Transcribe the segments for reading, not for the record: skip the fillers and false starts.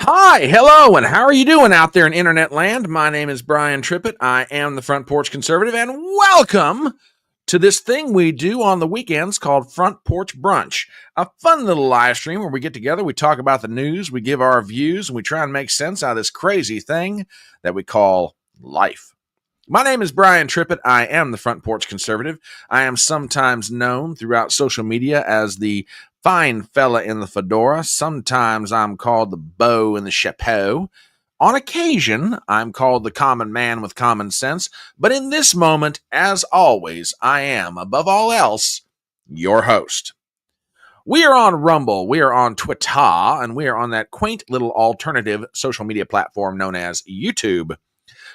Hi, hello, and how are you doing out there in internet land? My name is Brian Trippett. I am the Front Porch Conservative, and welcome to this thing we do on the weekends called Front Porch Brunch, a fun little live stream where we get together, we talk about the news, we give our views, and we try and make sense out of this crazy thing that we call life. My name is Brian Trippett. I am the Front Porch Conservative. I am sometimes known throughout social media as the fine fella in the fedora. Sometimes I'm called the beau in the chapeau. On occasion, I'm called the common man with common sense. But in this moment, as always, I am, above all else, your host. We are on Rumble, we are on Twitter, and we are on that quaint little alternative social media platform known as YouTube.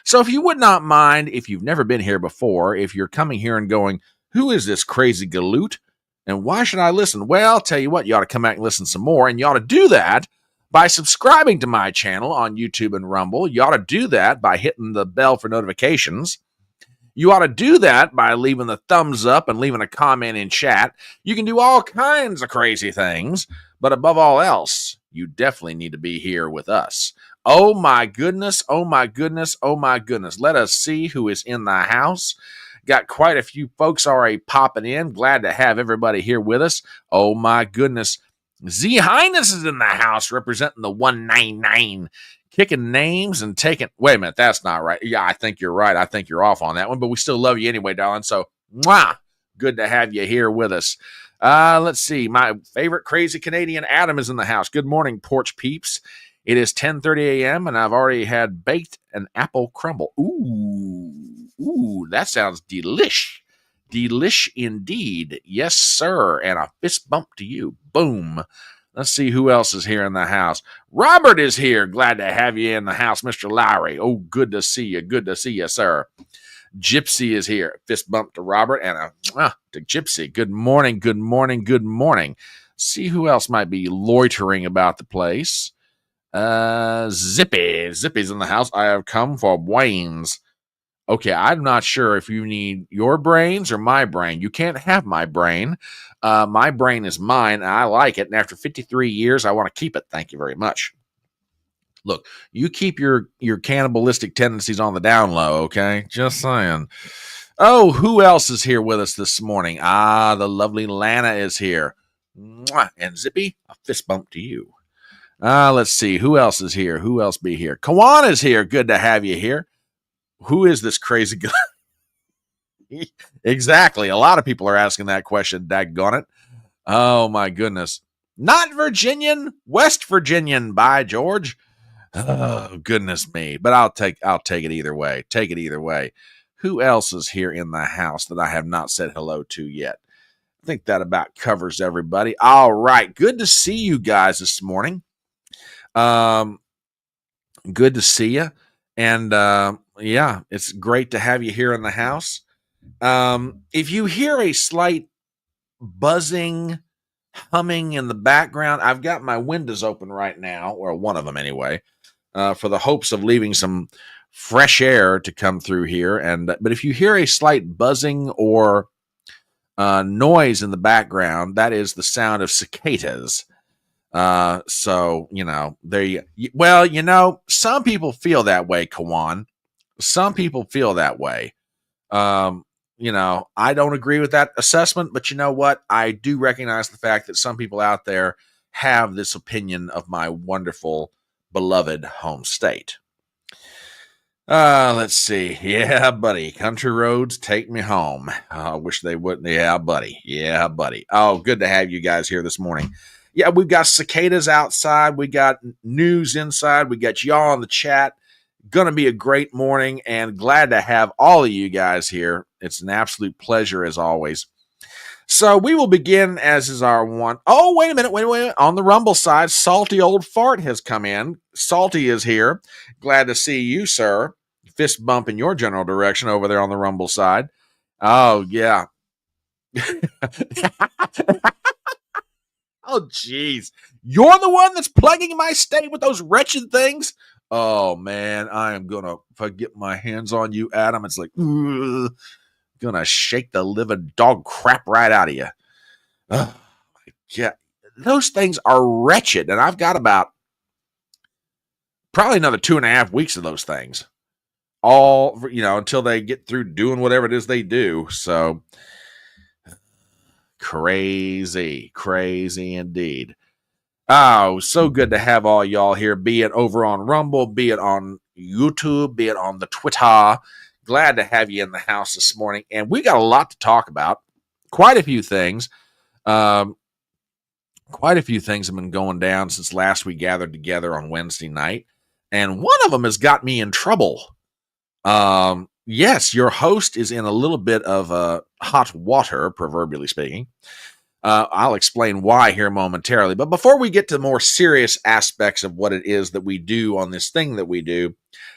So if you would not mind, if you've never been here before, if you're coming here and going, who is this crazy galoot? And why should I listen? Well, I'll tell you what, you ought to come back and listen some more. And you ought to do that by subscribing to my channel on YouTube and Rumble. You ought to do that by hitting the bell for notifications. You ought to do that by leaving the thumbs up and leaving a comment in chat. You can do all kinds of crazy things. But above all else, you definitely need to be here with us. Oh my goodness, oh my goodness, oh my goodness. Let us see who is in the house. Got quite a few folks already popping in. Glad to have everybody here with us. Oh my goodness. Z Highness is in the house representing the 199. Kicking names and taking... Wait a minute, that's not right. Yeah, I think you're right. I think you're off on that one, but we still love you anyway, darling. So, mwah, good to have you here with us. Let's see. My favorite crazy Canadian Adam is in the house. Good morning, Porch peeps. It is 10:30 a.m. and I've already had baked an apple crumble. Ooh, that sounds delish. Delish indeed. Yes, sir. And a fist bump to you. Boom. Let's see who else is here in the house. Robert is here. Glad to have you in the house, Mr. Lowry. Oh, good to see you. Good to see you, sir. Gypsy is here. Fist bump to Robert and to Gypsy. Good morning, good morning, good morning. See who else might be loitering about the place. Zippy's in the house. I have come for brains. Okay, I'm not sure if you need your brains or my brain. You can't have my brain. My brain is mine, and I like it. And after 53 years, I want to keep it. Thank you very much. Look, you keep your cannibalistic tendencies on the down low, okay? Just saying. Oh, who else is here with us this morning? The lovely Lana is here. Mwah. And Zippy, a fist bump to you. Let's see. Who else is here? Who else be here? Kawan is here. Good to have you here. Who is this crazy guy? Exactly. A lot of people are asking that question. Daggone it. Oh, my goodness. Not Virginian, West Virginian, by George. Oh, goodness me. But I'll take it either way. Take it either way. Who else is here in the house that I have not said hello to yet? I think that about covers everybody. All right. Good to see you guys this morning. Good to see you. And yeah, it's great to have you here in the house. If you hear a slight buzzing, humming in the background, I've got my windows open right now, or one of them anyway, for the hopes of leaving some fresh air to come through here. But if you hear a slight buzzing or noise in the background, that is the sound of cicadas. So, some people feel that way, Kawan. Some people feel that way. I don't agree with that assessment, but you know what? I do recognize the fact that some people out there have this opinion of my wonderful, beloved home state. Let's see. Yeah, buddy. Country roads take me home. I wish they wouldn't. Yeah, buddy. Yeah, buddy. Oh, good to have you guys here this morning. Yeah, we've got cicadas outside. We got news inside. We got y'all in the chat. Going to be a great morning and glad to have all of you guys here. It's an absolute pleasure as always. So we will begin as is our one. Oh, wait a minute. On the Rumble side, Salty Old Fart has come in. Salty is here. Glad to see you, sir. Fist bump in your general direction over there on the Rumble side. Oh, yeah. Oh, jeez. You're the one that's plaguing my state with those wretched things? Oh, man, I am going to, if I get my hands on you, Adam, it's like, going to shake the living dog crap right out of you. Oh, my God. Those things are wretched, and I've got about probably another 2.5 weeks of those things. All, until they get through doing whatever it is they do. So, crazy indeed. Oh, so good to have all y'all here, be it over on Rumble, be it on YouTube, be it on the Twitter. Glad to have you in the house this morning. And we got a lot to talk about. Quite a few things. Quite a few things have been going down since last we gathered together on Wednesday night. And one of them has got me in trouble. Yes, your host is in a little bit of hot water, proverbially speaking. I'll explain why here momentarily. But before we get to more serious aspects of what it is that we do on this thing that we do,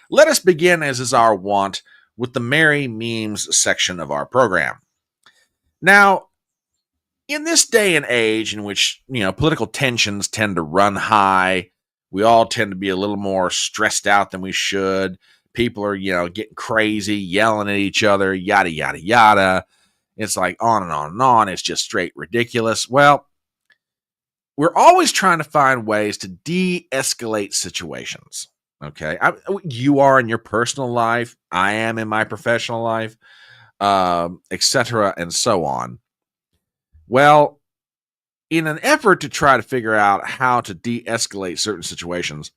let us begin, as is our wont, with the Merry Memes section of our program. Now, in this day and age in which, political tensions tend to run high, we all tend to be a little more stressed out than we should. People are, getting crazy, yelling at each other, yada, yada, yada. It's like on and on and on. It's just straight ridiculous. Well, we're always trying to find ways to de-escalate situations. Okay. You are in your personal life. I am in my professional life, etc. and so on. Well, in an effort to try to figure out how to de-escalate certain situations,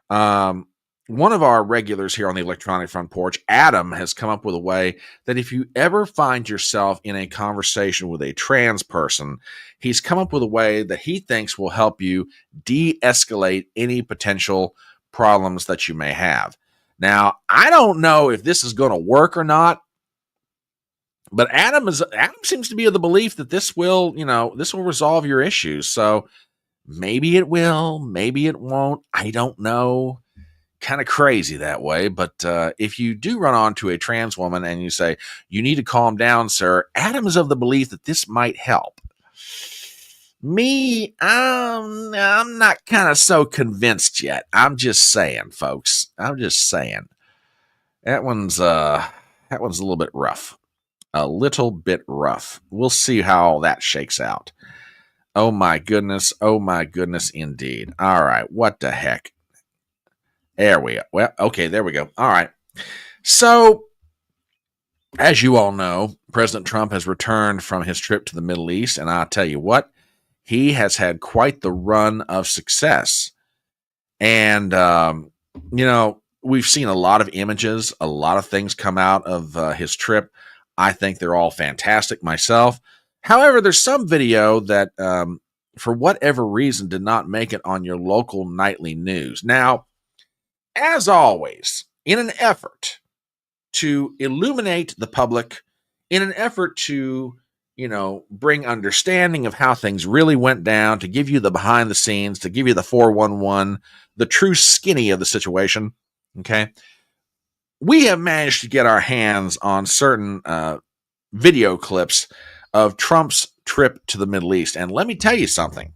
one of our regulars here on the Electronic Front Porch, Adam, has come up with a way that if you ever find yourself in a conversation with a trans person, he's come up with a way that he thinks will help you de-escalate any potential problems that you may have. Now, I don't know if this is going to work or not, but Adam seems to be of the belief that this will resolve your issues. So maybe it will, maybe it won't. I don't know. Kind of crazy that way, but if you do run onto a trans woman and you say, you need to calm down, sir, Adam is of the belief that this might help. Me, I'm not kind of so convinced yet. I'm just saying, folks. I'm just saying. That one's a little bit rough. A little bit rough. We'll see how that shakes out. Oh my goodness indeed. All right, what the heck? There we go. Well, okay, there we go. All right. So, as you all know, President Trump has returned from his trip to the Middle East, and I'll tell you what, he has had quite the run of success. And, we've seen a lot of images, a lot of things come out of his trip. I think they're all fantastic myself. However, there's some video that, for whatever reason, did not make it on your local nightly news. Now, as always, in an effort to illuminate the public, in an effort to, bring understanding of how things really went down, to give you the behind the scenes, to give you the 411, the true skinny of the situation, okay, we have managed to get our hands on certain video clips of Trump's trip to the Middle East. And let me tell you something.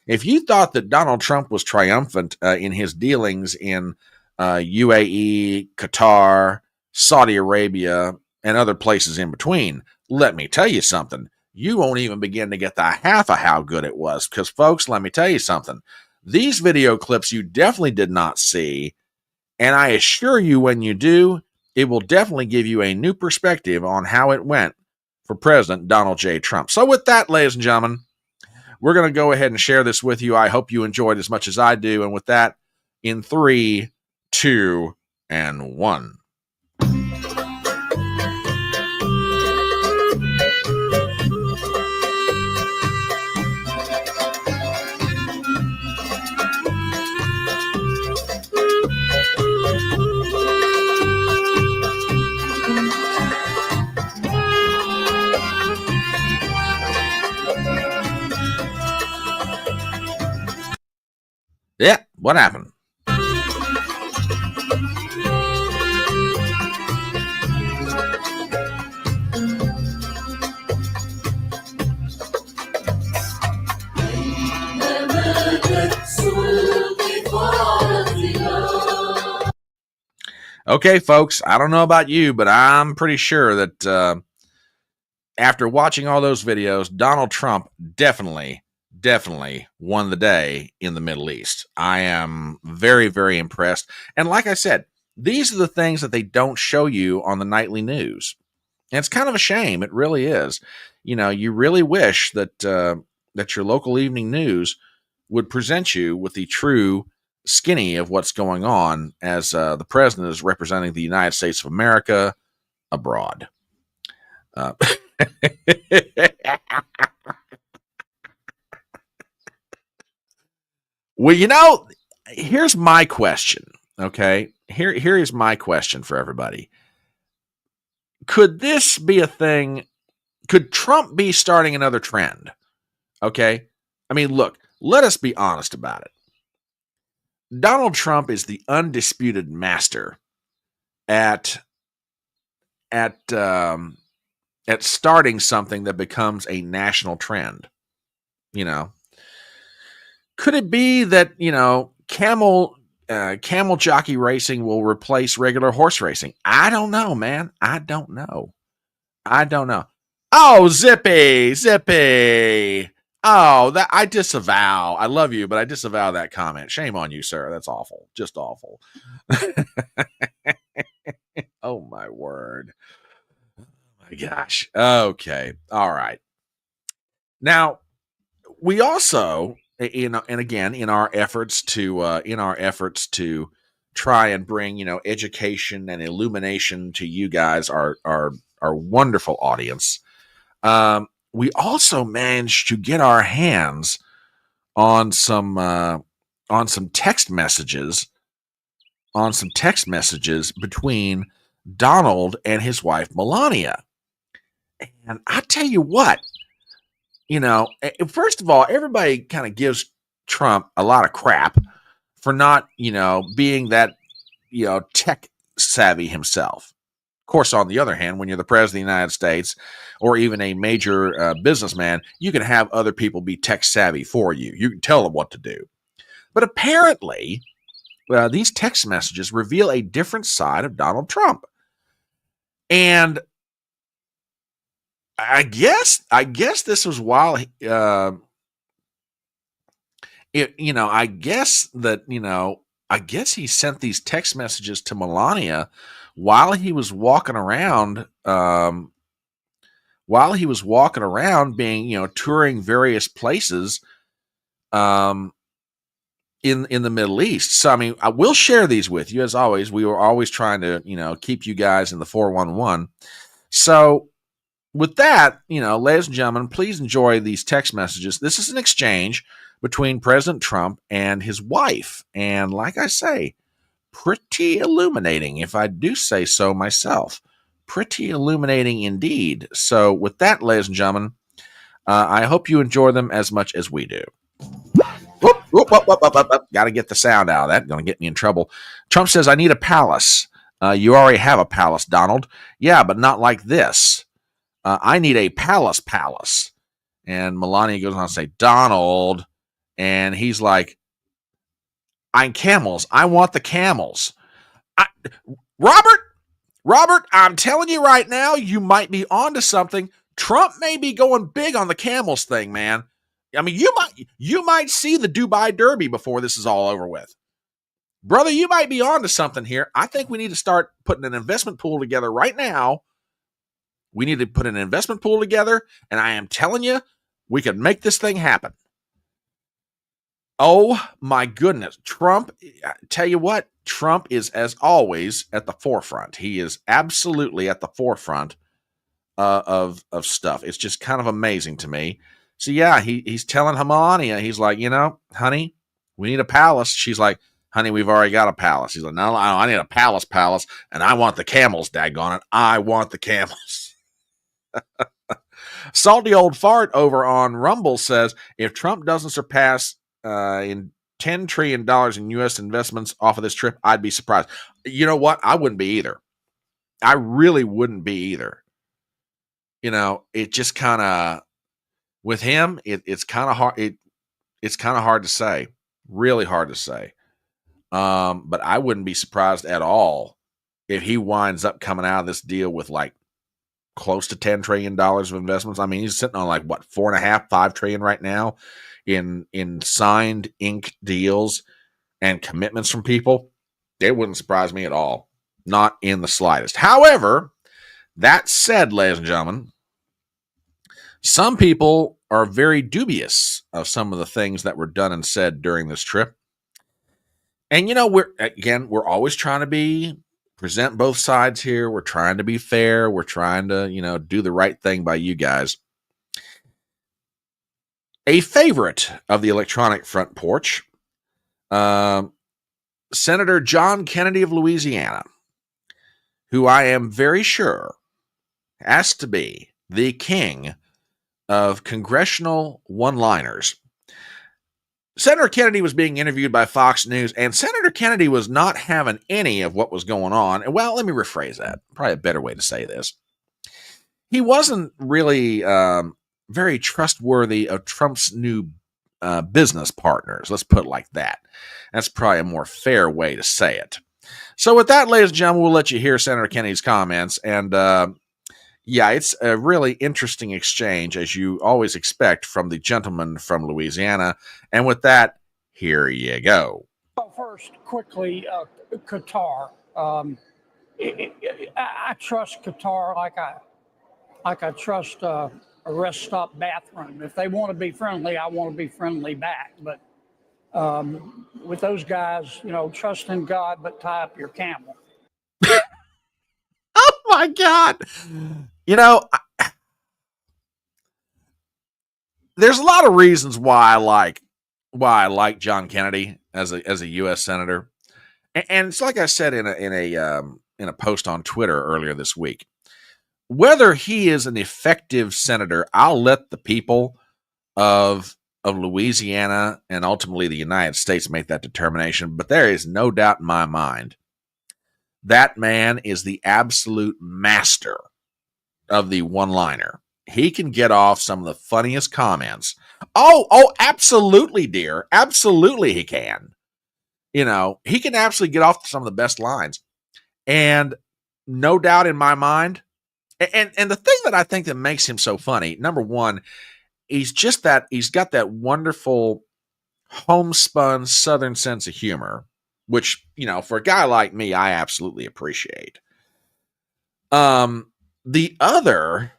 If you thought that Donald Trump was triumphant in his dealings in UAE, Qatar, Saudi Arabia, and other places in between, let me tell you something. You won't even begin to get the half of how good it was. Because, folks, let me tell you something. These video clips you definitely did not see. And I assure you, when you do, it will definitely give you a new perspective on how it went for President Donald J. Trump. So with that, ladies and gentlemen, we're going to go ahead and share this with you. I hope you enjoyed as much as I do. And with that, in 3, 2, and 1. Yeah, what happened? Okay, folks, I don't know about you, but I'm pretty sure that after watching all those videos, Donald Trump definitely won the day in the Middle East. I am very, very impressed. And like I said, these are the things that they don't show you on the nightly news. And it's kind of a shame. It really is. You know, you really wish that that your local evening news would present you with the true skinny of what's going on as the president is representing the United States of America abroad. Well, you know, here's my question. Okay, here is my question for everybody. Could this be a thing? Could Trump be starting another trend? Okay, I mean, look, let us be honest about it. Donald Trump is the undisputed master at starting something that becomes a national trend. You know, could it be that, you know, camel jockey racing will replace regular horse racing? I don't know, man. I don't know. Oh, Zippy. Oh, that I disavow. I love you, but I disavow that comment. Shame on you, sir. That's awful. Just awful. Oh my word. Oh my gosh. Okay. All right. Now, we also, and again, in our efforts to try and bring, you know, education and illumination to you guys, our wonderful audience, we also managed to get our hands on some text messages between Donald and his wife Melania. And I tell you what, you know, first of all, everybody kind of gives Trump a lot of crap for not, you know, being that, you know, tech savvy himself. Of course, on the other hand, when you're the president of the United States or even a major businessman, you can have other people be tech savvy for you. You can tell them what to do. But apparently, these text messages reveal a different side of Donald Trump. And I guess this was while I guess he sent these text messages to Melania while he was walking around being, you know, touring various places in the Middle East. So I mean, I will share these with you as always. We were always trying to, you know, keep you guys in the 411. So with that, you know, ladies and gentlemen, please enjoy these text messages. This is an exchange between President Trump and his wife. And like I say, pretty illuminating, if I do say so myself. Pretty illuminating indeed. So with that, ladies and gentlemen, I hope you enjoy them as much as we do. Whoop. Got to get the sound out of that. Going to get me in trouble. Trump says, I need a palace. You already have a palace, Donald. Yeah, but not like this. I need a palace. And Melania goes on to say, Donald. And he's like, I'm camels. I want the camels. Robert, I'm telling you right now, you might be onto something. Trump may be going big on the camels thing, man. I mean, you might see the Dubai Derby before this is all over with. Brother, you might be onto something here. I think we need to start putting an investment pool together right now. We need to put an investment pool together, and I am telling you, we could make this thing happen. Oh my goodness. Trump, tell you what, Trump is, as always, at the forefront. He is absolutely at the forefront of stuff. It's just kind of amazing to me. So yeah, he's telling Melania, he's like, honey, we need a palace. She's like, honey, we've already got a palace. He's like, no, I need a palace, and I want the camels, daggone it. I want the camels. Salty old fart over on Rumble says, if Trump doesn't surpass in $10 trillion in U.S. investments off of this trip, I'd be surprised. You know what? I wouldn't be either. I really wouldn't be either. It just kind of, with him, it's kind of hard. It's kind of hard to say, really hard to say. But I wouldn't be surprised at all if he winds up coming out of this deal with like close to $10 trillion of investments. I mean, he's sitting on like what, 4.5, 5 trillion right now in signed ink deals and commitments from people. It wouldn't surprise me at all. Not in the slightest. However, that said, ladies and gentlemen, some people are very dubious of some of the things that were done and said during this trip. And, we're always trying to present both sides here. We're trying to be fair. We're trying to, do the right thing by you guys. A favorite of the electronic front porch, Senator John Kennedy of Louisiana, who I am very sure has to be the king of congressional one-liners. Senator Kennedy was being interviewed by Fox News, and Senator Kennedy was not having any of what was going on. Well, let me rephrase that. Probably a better way to say this. He wasn't really very trustworthy of Trump's new business partners. Let's put it like that. That's probably a more fair way to say it. So with that, ladies and gentlemen, we'll let you hear Senator Kennedy's comments. And it's a really interesting exchange, as you always expect from the gentleman from Louisiana. And with that, here you go. Well, first, quickly, Qatar. I trust Qatar like I trust a rest stop bathroom. If they want to be friendly, I want to be friendly back. But with those guys, trust in God, but tie up your camel. Oh my God. There's a lot of reasons why I like John Kennedy as a U.S. senator, and it's like I said in a post on Twitter earlier this week. Whether he is an effective senator, I'll let the people of Louisiana and ultimately the United States make that determination. But there is no doubt in my mind that man is the absolute master of the one-liner. He can get off some of the funniest comments. Oh, absolutely, dear. Absolutely he can. He can absolutely get off some of the best lines. And no doubt in my mind, and the thing that I think that makes him so funny, number one, he's got that wonderful homespun Southern sense of humor, which, for a guy like me, I absolutely appreciate. The other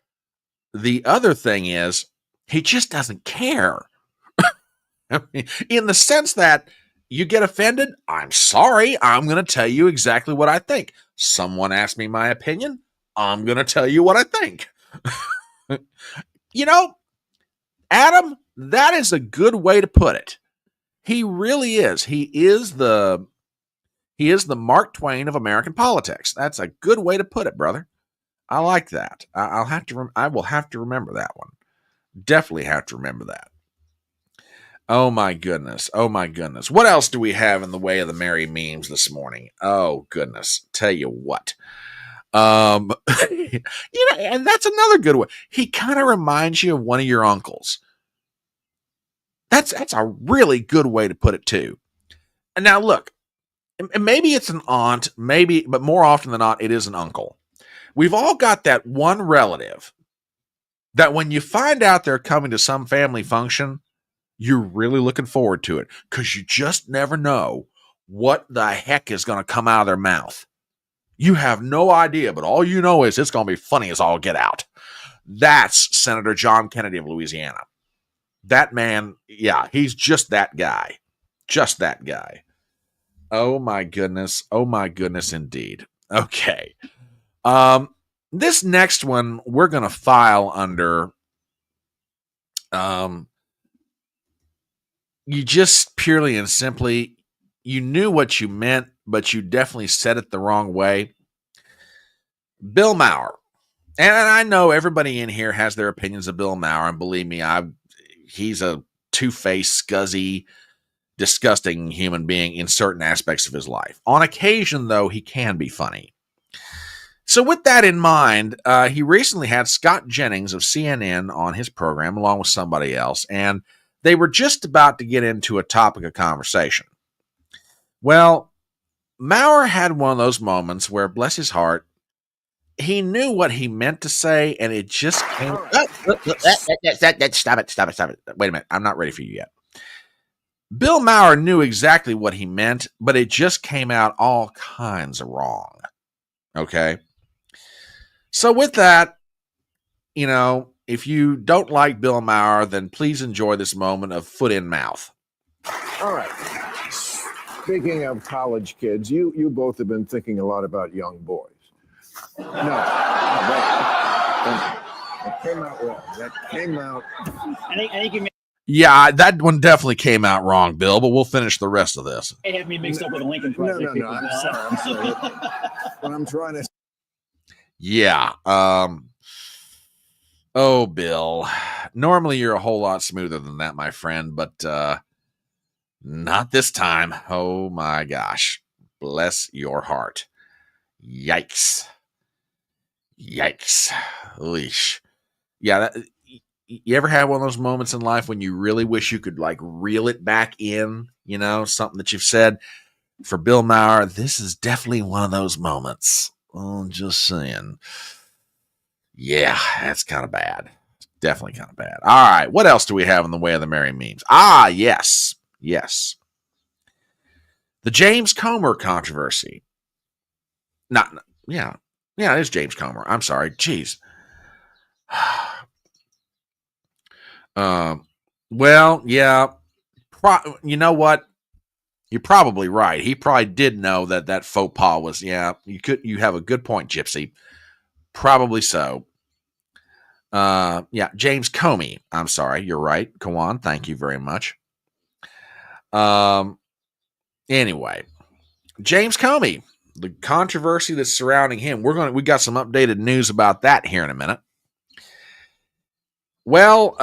thing is he just doesn't care. In the sense that you get offended, I'm sorry, I'm going to tell you exactly what I think. Someone asked me my opinion, I'm going to tell you what I think. Adam, that is a good way to put it. He really is. He is the Mark Twain of American politics. That's a good way to put it, brother. I like that. I will have to remember that one. Definitely have to remember that. Oh my goodness. What else do we have in the way of the merry memes this morning? Oh goodness. Tell you what. And that's another good one. He kind of reminds you of one of your uncles. That's a really good way to put it too. And now look, maybe it's an aunt, but more often than not, it is an uncle. We've all got that one relative that when you find out they're coming to some family function, you're really looking forward to it because you just never know what the heck is going to come out of their mouth. You have no idea, but all you know is it's going to be funny as all get out. That's Senator John Kennedy of Louisiana. That man, yeah, he's just that guy. Just that guy. Oh my goodness. Oh my goodness indeed. Okay. This next one we're going to file under you just purely and simply you knew what you meant, but you definitely said it the wrong way. Bill Maher. And I know everybody in here has their opinions of Bill Maher, and believe me, he's a two-faced, scuzzy, disgusting human being in certain aspects of his life. On occasion, though, he can be funny. So with that in mind, he recently had Scott Jennings of CNN on his program, along with somebody else, and they were just about to get into a topic of conversation. Well, Maher had one of those moments where, bless his heart, he knew what he meant to say, and it just came. Stop it. Wait a minute. I'm not ready for you yet. Bill Maher knew exactly what he meant, but it just came out all kinds of wrong. Okay? So with that, if you don't like Bill Maher, then please enjoy this moment of foot in mouth. All right. Speaking of college kids, you both have been thinking a lot about young boys. No, that came out wrong. That came out. Yeah, that one definitely came out wrong, Bill, but we'll finish the rest of this. It had me mixed up with a Lincoln Project. No. I'm sorry. What I'm trying to. Yeah. Oh, Bill. Normally you're a whole lot smoother than that, my friend, but not this time. Oh my gosh. Bless your heart. Yikes. Leash. Yeah, you ever have one of those moments in life when you really wish you could reel it back in, something that you've said? For Bill Maher, this is definitely one of those moments. Oh, just saying. Yeah, that's kind of bad. Definitely kind of bad. All right, what else do we have in the way of the merry memes? Yes. The James Comer controversy. Yeah, it is James Comer. I'm sorry. Jeez. Well, yeah. You know what? You're probably right. He probably did know that faux pas was. Yeah, you have a good point, Gypsy. Probably so. Yeah, James Comey. I'm sorry. You're right. Go on. Thank you very much. Anyway, James Comey. The controversy that's surrounding him. We got some updated news about that here in a minute. Well,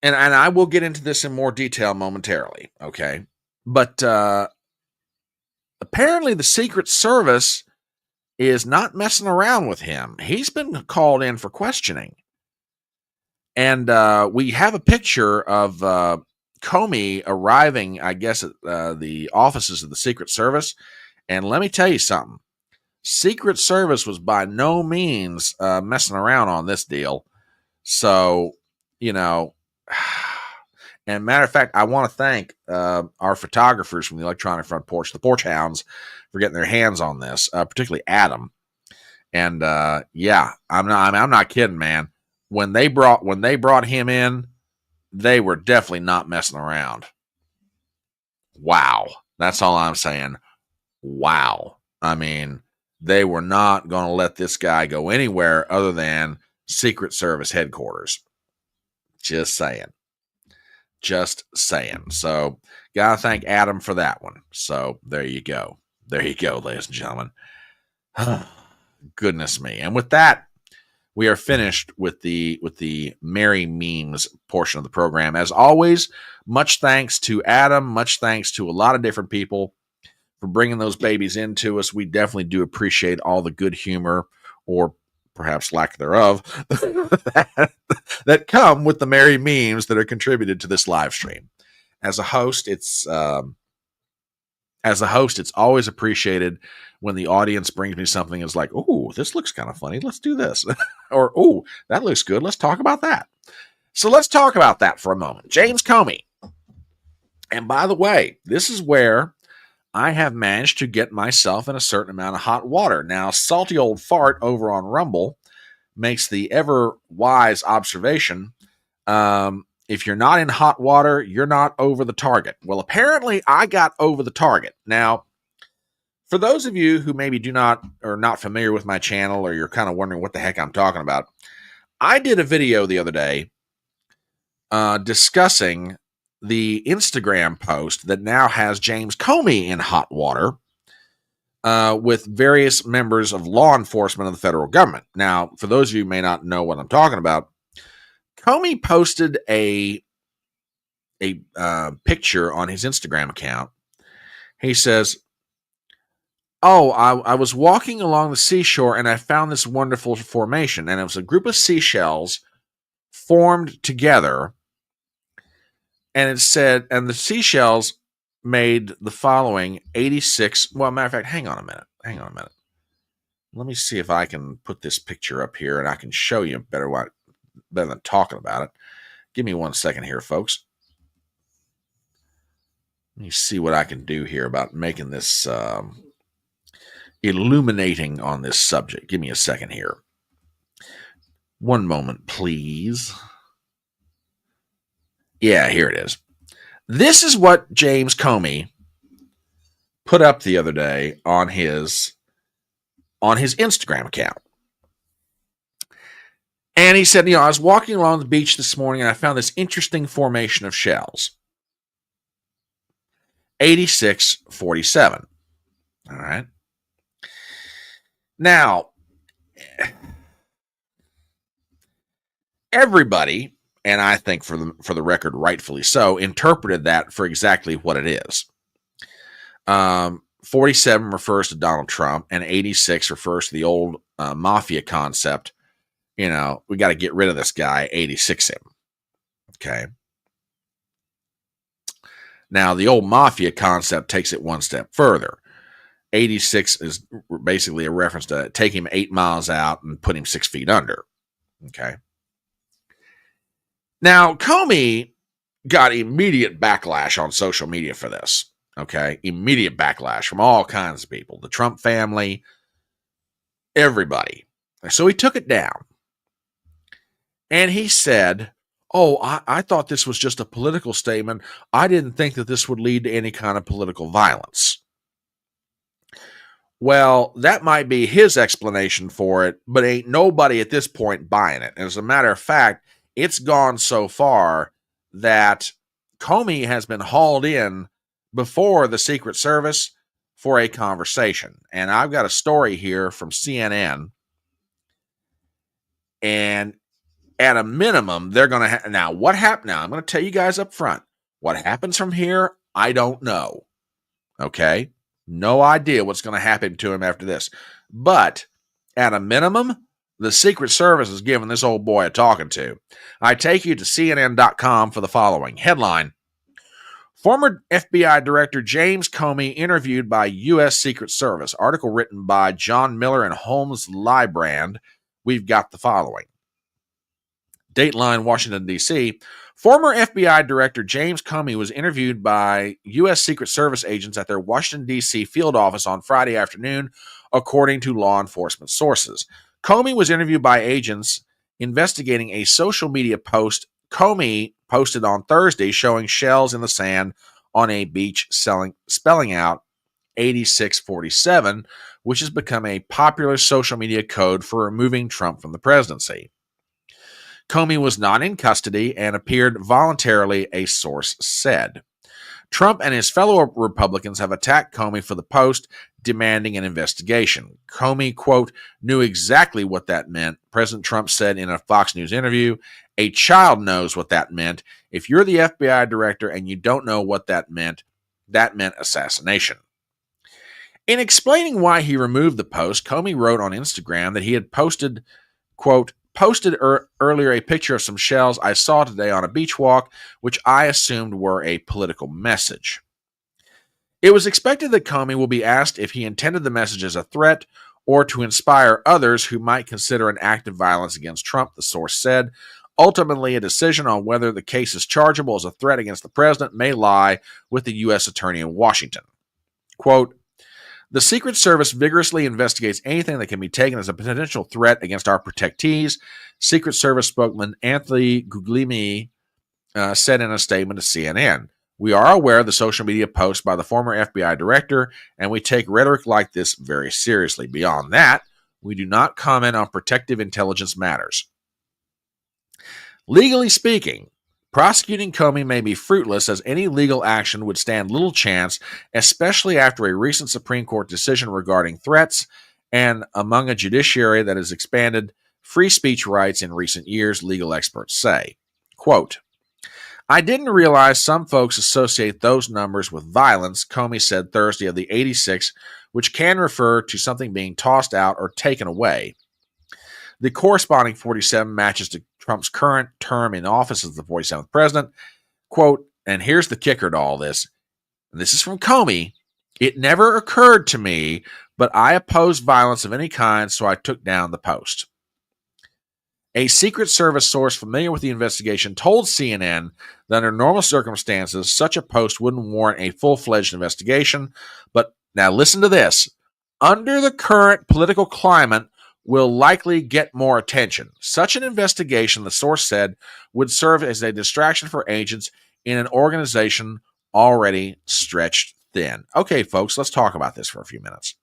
and I will get into this in more detail momentarily, okay? But apparently the Secret Service is not messing around with him. He's been called in for questioning. And we have a picture of Comey arriving, I guess, at the offices of the Secret Service. And let me tell you something. Secret Service was by no means messing around on this deal. So, and matter of fact, I want to thank our photographers from the Electronic Front Porch, the Porch Hounds, for getting their hands on this, particularly Adam. And yeah, I'm not kidding, man. When they brought him in, they were definitely not messing around. Wow, that's all I'm saying. Wow. I mean, they were not going to let this guy go anywhere other than Secret Service headquarters. Just saying. So, gotta thank Adam for that one. So, there you go, ladies and gentlemen. Goodness me. And with that, we are finished with the merry memes portion of the program. As always, much thanks to Adam. Much thanks to a lot of different people for bringing those babies into us. We definitely do appreciate all the good humor, or perhaps lack thereof, that come with the merry memes that are contributed to this live stream. As a host, it's always appreciated when the audience brings me something that's like, "Oh, this looks kind of funny. Let's do this," or "Oh, that looks good. Let's talk about that." So let's talk about that for a moment. James Comey. And by the way, this is where I have managed to get myself in a certain amount of hot water. Now, Salty Old Fart over on Rumble makes the ever wise observation. if you're not in hot water, you're not over the target. Well, apparently I got over the target. Now, for those of you who maybe do not or not familiar with my channel, or you're kind of wondering what the heck I'm talking about, I did a video the other day discussing the Instagram post that now has James Comey in hot water with various members of law enforcement of the federal government. Now, for those of you who may not know what I'm talking about, Comey posted a picture on his Instagram account. He says, "Oh, I was walking along the seashore and I found this wonderful formation, and it was a group of seashells formed together." And it said, and the seashells made the following 86. Well, matter of fact, hang on a minute. Let me see if I can put this picture up here and I can show you better than talking about it. Give me 1 second here, folks. Let me see what I can do here about making this illuminating on this subject. Give me a second here. One moment, please. Yeah, here it is. This is what James Comey put up the other day on his Instagram account. And he said, I was walking along the beach this morning and I found this interesting formation of shells. 8647. All right. Now, everybody, and I think for the record, rightfully so, interpreted that for exactly what it is. 47 refers to Donald Trump, and 86 refers to the old mafia concept. We got to get rid of this guy, 86 him. Okay. Now, the old mafia concept takes it one step further. 86 is basically a reference to take him 8 miles out and put him 6 feet under. Okay. Now, Comey got immediate backlash on social media for this. Okay. Immediate backlash from all kinds of people, the Trump family, everybody. So he took it down. And he said, "Oh, I thought this was just a political statement. I didn't think that this would lead to any kind of political violence." Well, that might be his explanation for it, but ain't nobody at this point buying it. And as a matter of fact, it's gone so far that Comey has been hauled in before the Secret Service for a conversation. And I've got a story here from CNN. And at a minimum, they're going to now, what happened? Now, I'm going to tell you guys up front. What happens from here, I don't know. Okay? No idea what's going to happen to him after this. But at a minimum, the Secret Service is giving this old boy a talking to. I take you to CNN.com for the following. Headline: Former FBI Director James Comey interviewed by U.S. Secret Service. Article written by John Miller and Holmes Librand. We've got the following. Dateline, Washington, D.C. Former FBI Director James Comey was interviewed by U.S. Secret Service agents at their Washington, D.C. field office on Friday afternoon, according to law enforcement sources. Comey was interviewed by agents investigating a social media post Comey posted on Thursday showing shells in the sand on a beach spelling out 8647, which has become a popular social media code for removing Trump from the presidency. Comey was not in custody and appeared voluntarily, a source said. Trump and his fellow Republicans have attacked Comey for the post, demanding an investigation. Comey, quote, knew exactly what that meant. President Trump said in a Fox News interview, "A child knows what that meant. If you're the FBI director and you don't know what that meant assassination." In explaining why he removed the post, Comey wrote on Instagram that he had posted, quote, earlier a picture of some shells I saw today on a beach walk, which I assumed were a political message. It was expected that Comey will be asked if he intended the message as a threat or to inspire others who might consider an act of violence against Trump, the source said. Ultimately, a decision on whether the case is chargeable as a threat against the president may lie with the U.S. Attorney in Washington. Quote, "The Secret Service vigorously investigates anything that can be taken as a potential threat against our protectees," Secret Service spokesman Anthony Guglielmi said in a statement to CNN. We are aware of the social media post by the former FBI director, and we take rhetoric like this very seriously. Beyond that, we do not comment on protective intelligence matters. Legally speaking, prosecuting Comey may be fruitless, as any legal action would stand little chance, especially after a recent Supreme Court decision regarding threats and among a judiciary that has expanded free speech rights in recent years, legal experts say. Quote, I didn't realize some folks associate those numbers with violence, Comey said Thursday of the 86, which can refer to something being tossed out or taken away. The corresponding 47 matches to Trump's current term in office as the 47th president. Quote, and here's the kicker to all this, and this is from Comey, it never occurred to me, but I oppose violence of any kind, so I took down the post. A Secret Service source familiar with the investigation told CNN that under normal circumstances, such a post wouldn't warrant a full-fledged investigation. But now listen to this. Under the current political climate, will likely get more attention. Such an investigation, the source said, would serve as a distraction for agents in an organization already stretched thin. Okay, folks, let's talk about this for a few minutes.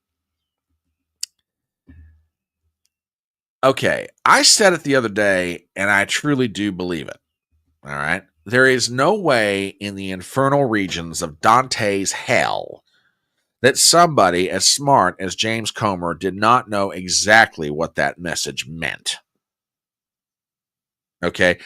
Okay, I said it the other day, and I truly do believe it. All right? There is no way in the infernal regions of Dante's hell that somebody as smart as James Comer did not know exactly what that message meant. Okay?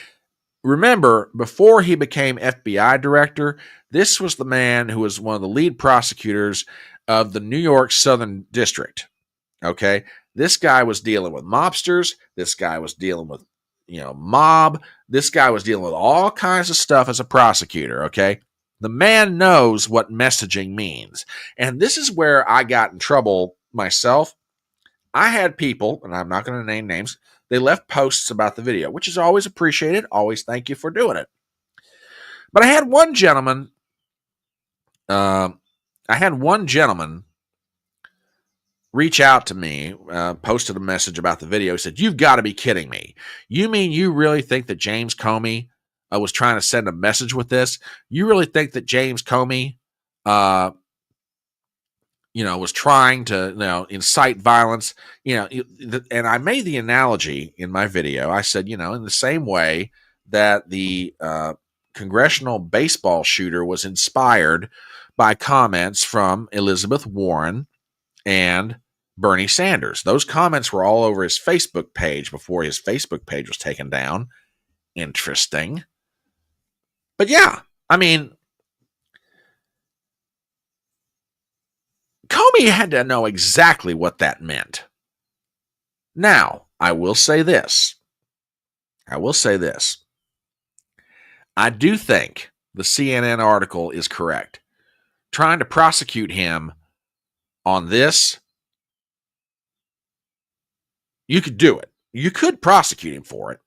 Remember, before he became FBI director, this was the man who was one of the lead prosecutors of the New York Southern District. Okay? This guy was dealing with mobsters. This guy was dealing with, mob. This guy was dealing with all kinds of stuff as a prosecutor, okay? The man knows what messaging means. And this is where I got in trouble myself. I had people, and I'm not going to name names, they left posts about the video, which is always appreciated. Always thank you for doing it. But I had one gentleman reach out to me, posted a message about the video, said, you've got to be kidding me. You mean you really think that James Comey was trying to send a message with this? You really think that James Comey, was trying to, incite violence? And I made the analogy in my video. I said, in the same way that the congressional baseball shooter was inspired by comments from Elizabeth Warren and Bernie Sanders. Those comments were all over his Facebook page before his Facebook page was taken down. Interesting. But yeah, I mean, Comey had to know exactly what that meant. Now, I will say this. I do think the CNN article is correct. Trying to prosecute him on this, you could do it. You could prosecute him for it.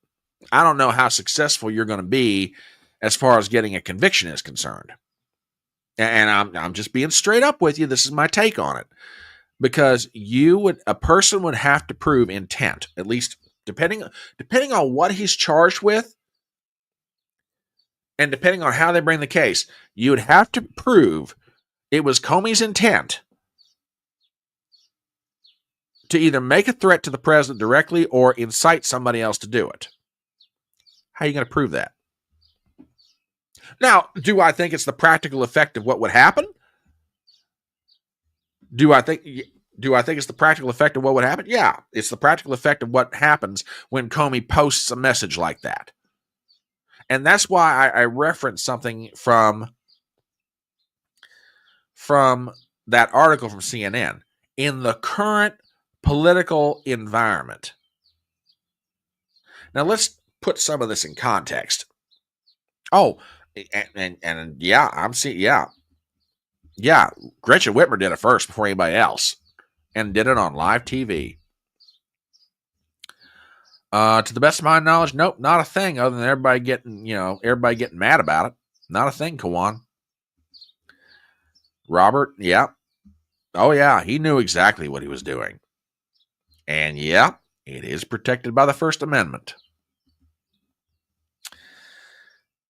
I don't know how successful you're going to be as far as getting a conviction is concerned. And I'm just being straight up with you. This is my take on it. Because a person would have to prove intent, at least depending on what he's charged with, and depending on how they bring the case, you would have to prove it was Comey's intent to either make a threat to the president directly or incite somebody else to do it. How are you going to prove that? Now, do I think it's the practical effect of what would happen? Do I think it's the practical effect of what would happen? Yeah, it's the practical effect of what happens when Comey posts a message like that. And that's why I referenced something from that article from CNN. In the current political environment. Now let's put some of this in context. Oh, and yeah, I'm seeing, yeah, Gretchen Whitmer did it first before anybody else, and did it on live TV. To the best of my knowledge, nope, not a thing. Other than everybody getting mad about it, not a thing. Kawan, Robert, yeah, oh yeah, he knew exactly what he was doing. And yeah, it is protected by the First Amendment.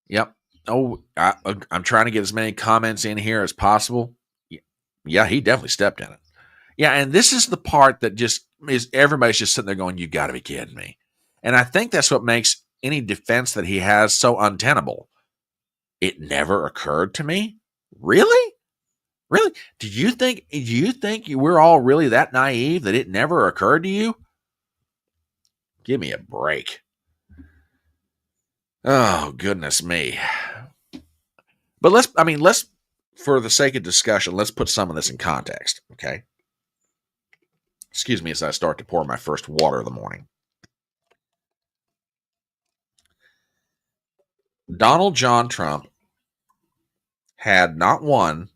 Yep. I'm trying to get as many comments in here as possible. Yeah, he definitely stepped in it. Yeah, and this is the part that just is everybody's just sitting there going, "You got to be kidding me!" And I think that's what makes any defense that he has so untenable. It never occurred to me. Really? Really? Do you think we're all really that naive that it never occurred to you? Give me a break. Oh, goodness me. But let's for the sake of discussion, let's put some of this in context, okay? Excuse me as I start to pour my first water of the morning. Donald John Trump had not one,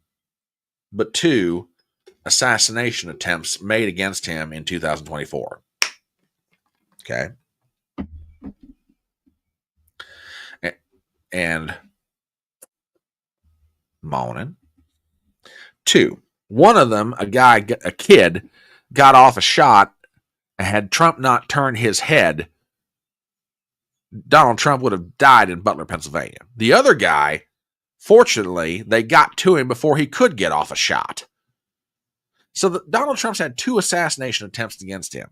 but two assassination attempts made against him in 2024. Okay. And moaning. Two. One of them, a kid, got off a shot. Had Trump not turned his head, Donald Trump would have died in Butler, Pennsylvania. The other guy, fortunately, they got to him before he could get off a shot. So Donald Trump's had two assassination attempts against him.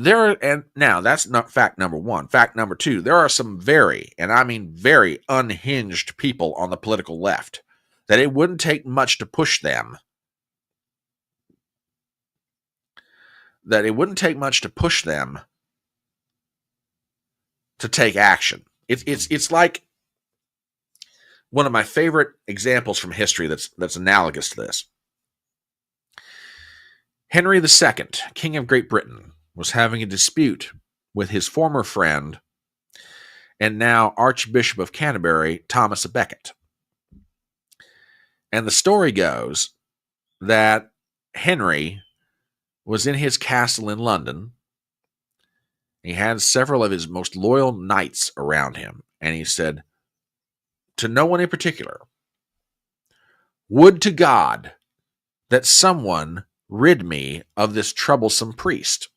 And now that's not fact number one. Fact number two, there are some very, and I mean very unhinged people on the political left that it wouldn't take much to push them. That it wouldn't take much to push them to take action. It's like one of my favorite examples from history that's analogous to this. Henry II, King of Great Britain, was having a dispute with his former friend and now Archbishop of Canterbury, Thomas à Becket. And the story goes that Henry was in his castle in London. He had several of his most loyal knights around him, and he said to no one in particular, "Would to God that someone rid me of this troublesome priest."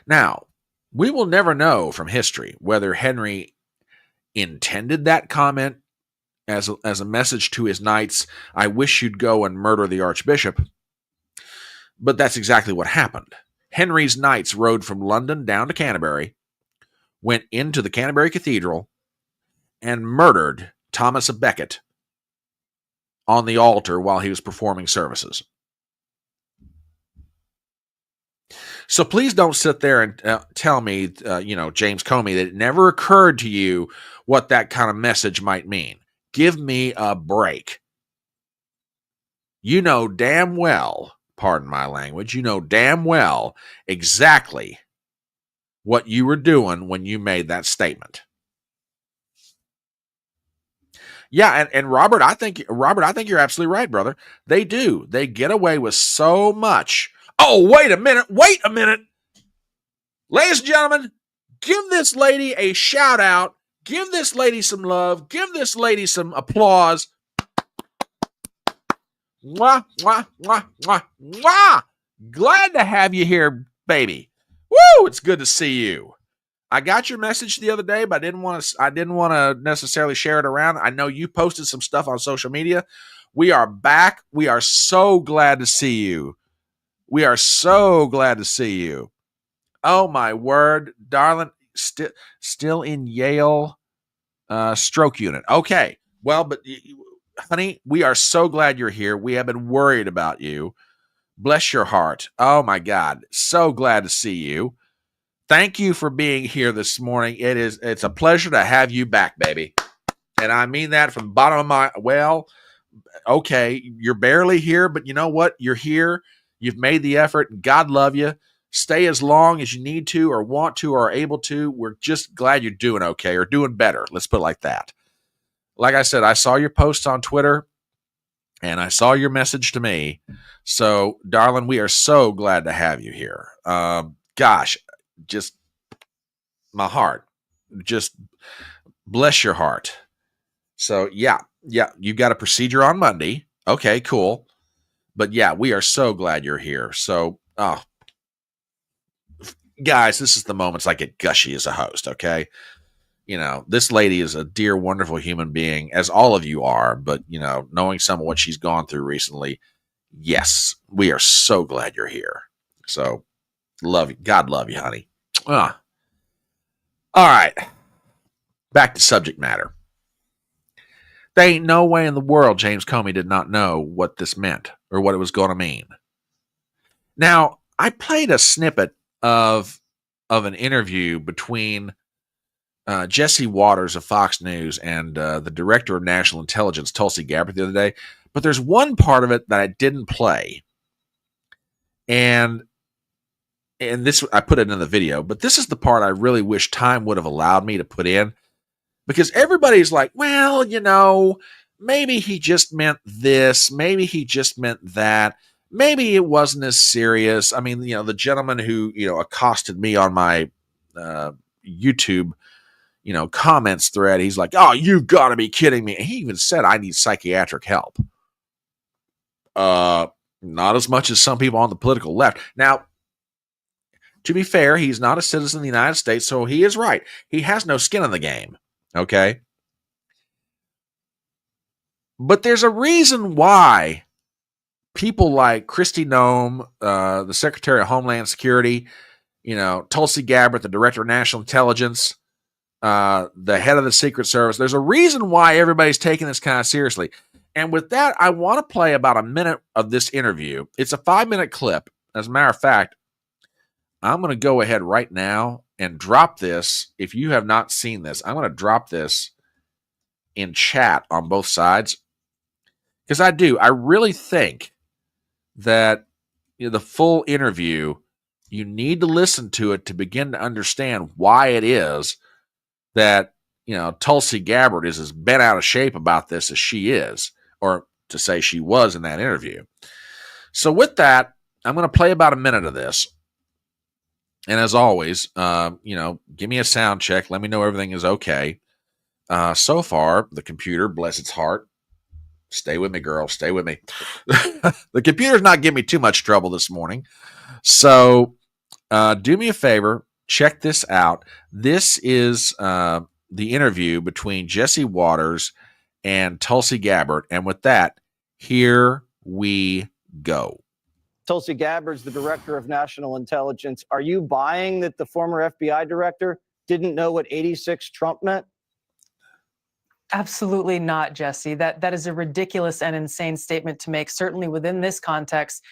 Now, we will never know from history whether Henry intended that comment as a message to his knights, "I wish you'd go and murder the archbishop." But that's exactly what happened. Henry's knights rode from London down to Canterbury, went into the Canterbury Cathedral, and murdered Thomas à Becket on the altar while he was performing services. So please don't sit there and tell me, James Comey, that it never occurred to you what that kind of message might mean. Give me a break. You know damn well, pardon my language, you know damn well exactly what you were doing when you made that statement. Yeah, and Robert, I think you're absolutely right, brother. They do. They get away with so much. Oh, wait a minute. Ladies and gentlemen, give this lady a shout out. Give this lady some love. Give this lady some applause. Mwah, mwah, mwah, mwah, mwah. Glad to have you here, baby. Woo, it's good to see you. I got your message the other day, but I didn't want to necessarily share it around. I know you posted some stuff on social media. We are back. We are so glad to see you. We are so glad to see you. Oh my word, darling, still in Yale stroke unit. Okay, well, but honey, we are so glad you're here. We have been worried about you. Bless your heart. Oh my God, so glad to see you. Thank you for being here this morning. It's a pleasure to have you back, baby. And I mean that from the bottom of my, okay, you're barely here, but you know what? You're here. You've made the effort. God love you. Stay as long as you need to or want to or are able to. We're just glad you're doing okay or doing better. Let's put it like that. Like I said, I saw your post on Twitter and I saw your message to me. So, darling, we are so glad to have you here. Gosh, just my heart. Just bless your heart. So, yeah, you got a procedure on Monday. Okay, cool. But yeah, we are so glad you're here. So, guys, this is the moments I get gushy as a host, okay? You know, this lady is a dear, wonderful human being, as all of you are, but, you know, knowing some of what she's gone through recently, yes, we are so glad you're here. So, love you. God love you, honey. All right. Back to subject matter. There ain't no way in the world James Comey did not know what this meant or what it was going to mean. Now, I played a snippet of an interview between Jesse Waters of Fox News and the director of national intelligence, Tulsi Gabbard, the other day. But there's one part of it that I didn't play. And this, I put it in the video, but this is the part I really wish time would have allowed me to put in. Because everybody's like, well, you know, maybe he just meant this. Maybe he just meant that. Maybe it wasn't as serious. I mean, you know, the gentleman who, you know, accosted me on my YouTube, you know, comments thread, he's like, oh, you got to be kidding me. And he even said, I need psychiatric help. Not as much as some people on the political left. Now, to be fair, he's not a citizen of the United States, so he is right. He has no skin in the game. Okay. But there's a reason why people like Kristi Noem, the Secretary of Homeland Security, you know, Tulsi Gabbard, the Director of National Intelligence, the head of the Secret Service, there's a reason why everybody's taking this kind of seriously. And with that, I want to play about a minute of this interview. It's a 5-minute clip. As a matter of fact, I'm going to go ahead right now and drop this. If you have not seen this, I'm going to drop this in chat on both sides. Because I really think that, you know, the full interview, you need to listen to it to begin to understand why it is that, you know, Tulsi Gabbard is as bent out of shape about this as she is, or to say she was in that interview. So with that, I'm going to play about a minute of this. And as always, you know, give me a sound check. Let me know everything is okay. So far, the computer, bless its heart, stay with me, girl, stay with me. The computer's not giving me too much trouble this morning. So do me a favor, check this out. This is the interview between Jesse Waters and Tulsi Gabbard. And with that, here we go. Tulsi Gabbard's the director of national intelligence. Are you buying that the former FBI director didn't know what 86 Trump meant? Absolutely not, Jesse. That is a ridiculous and insane statement to make, certainly within this context,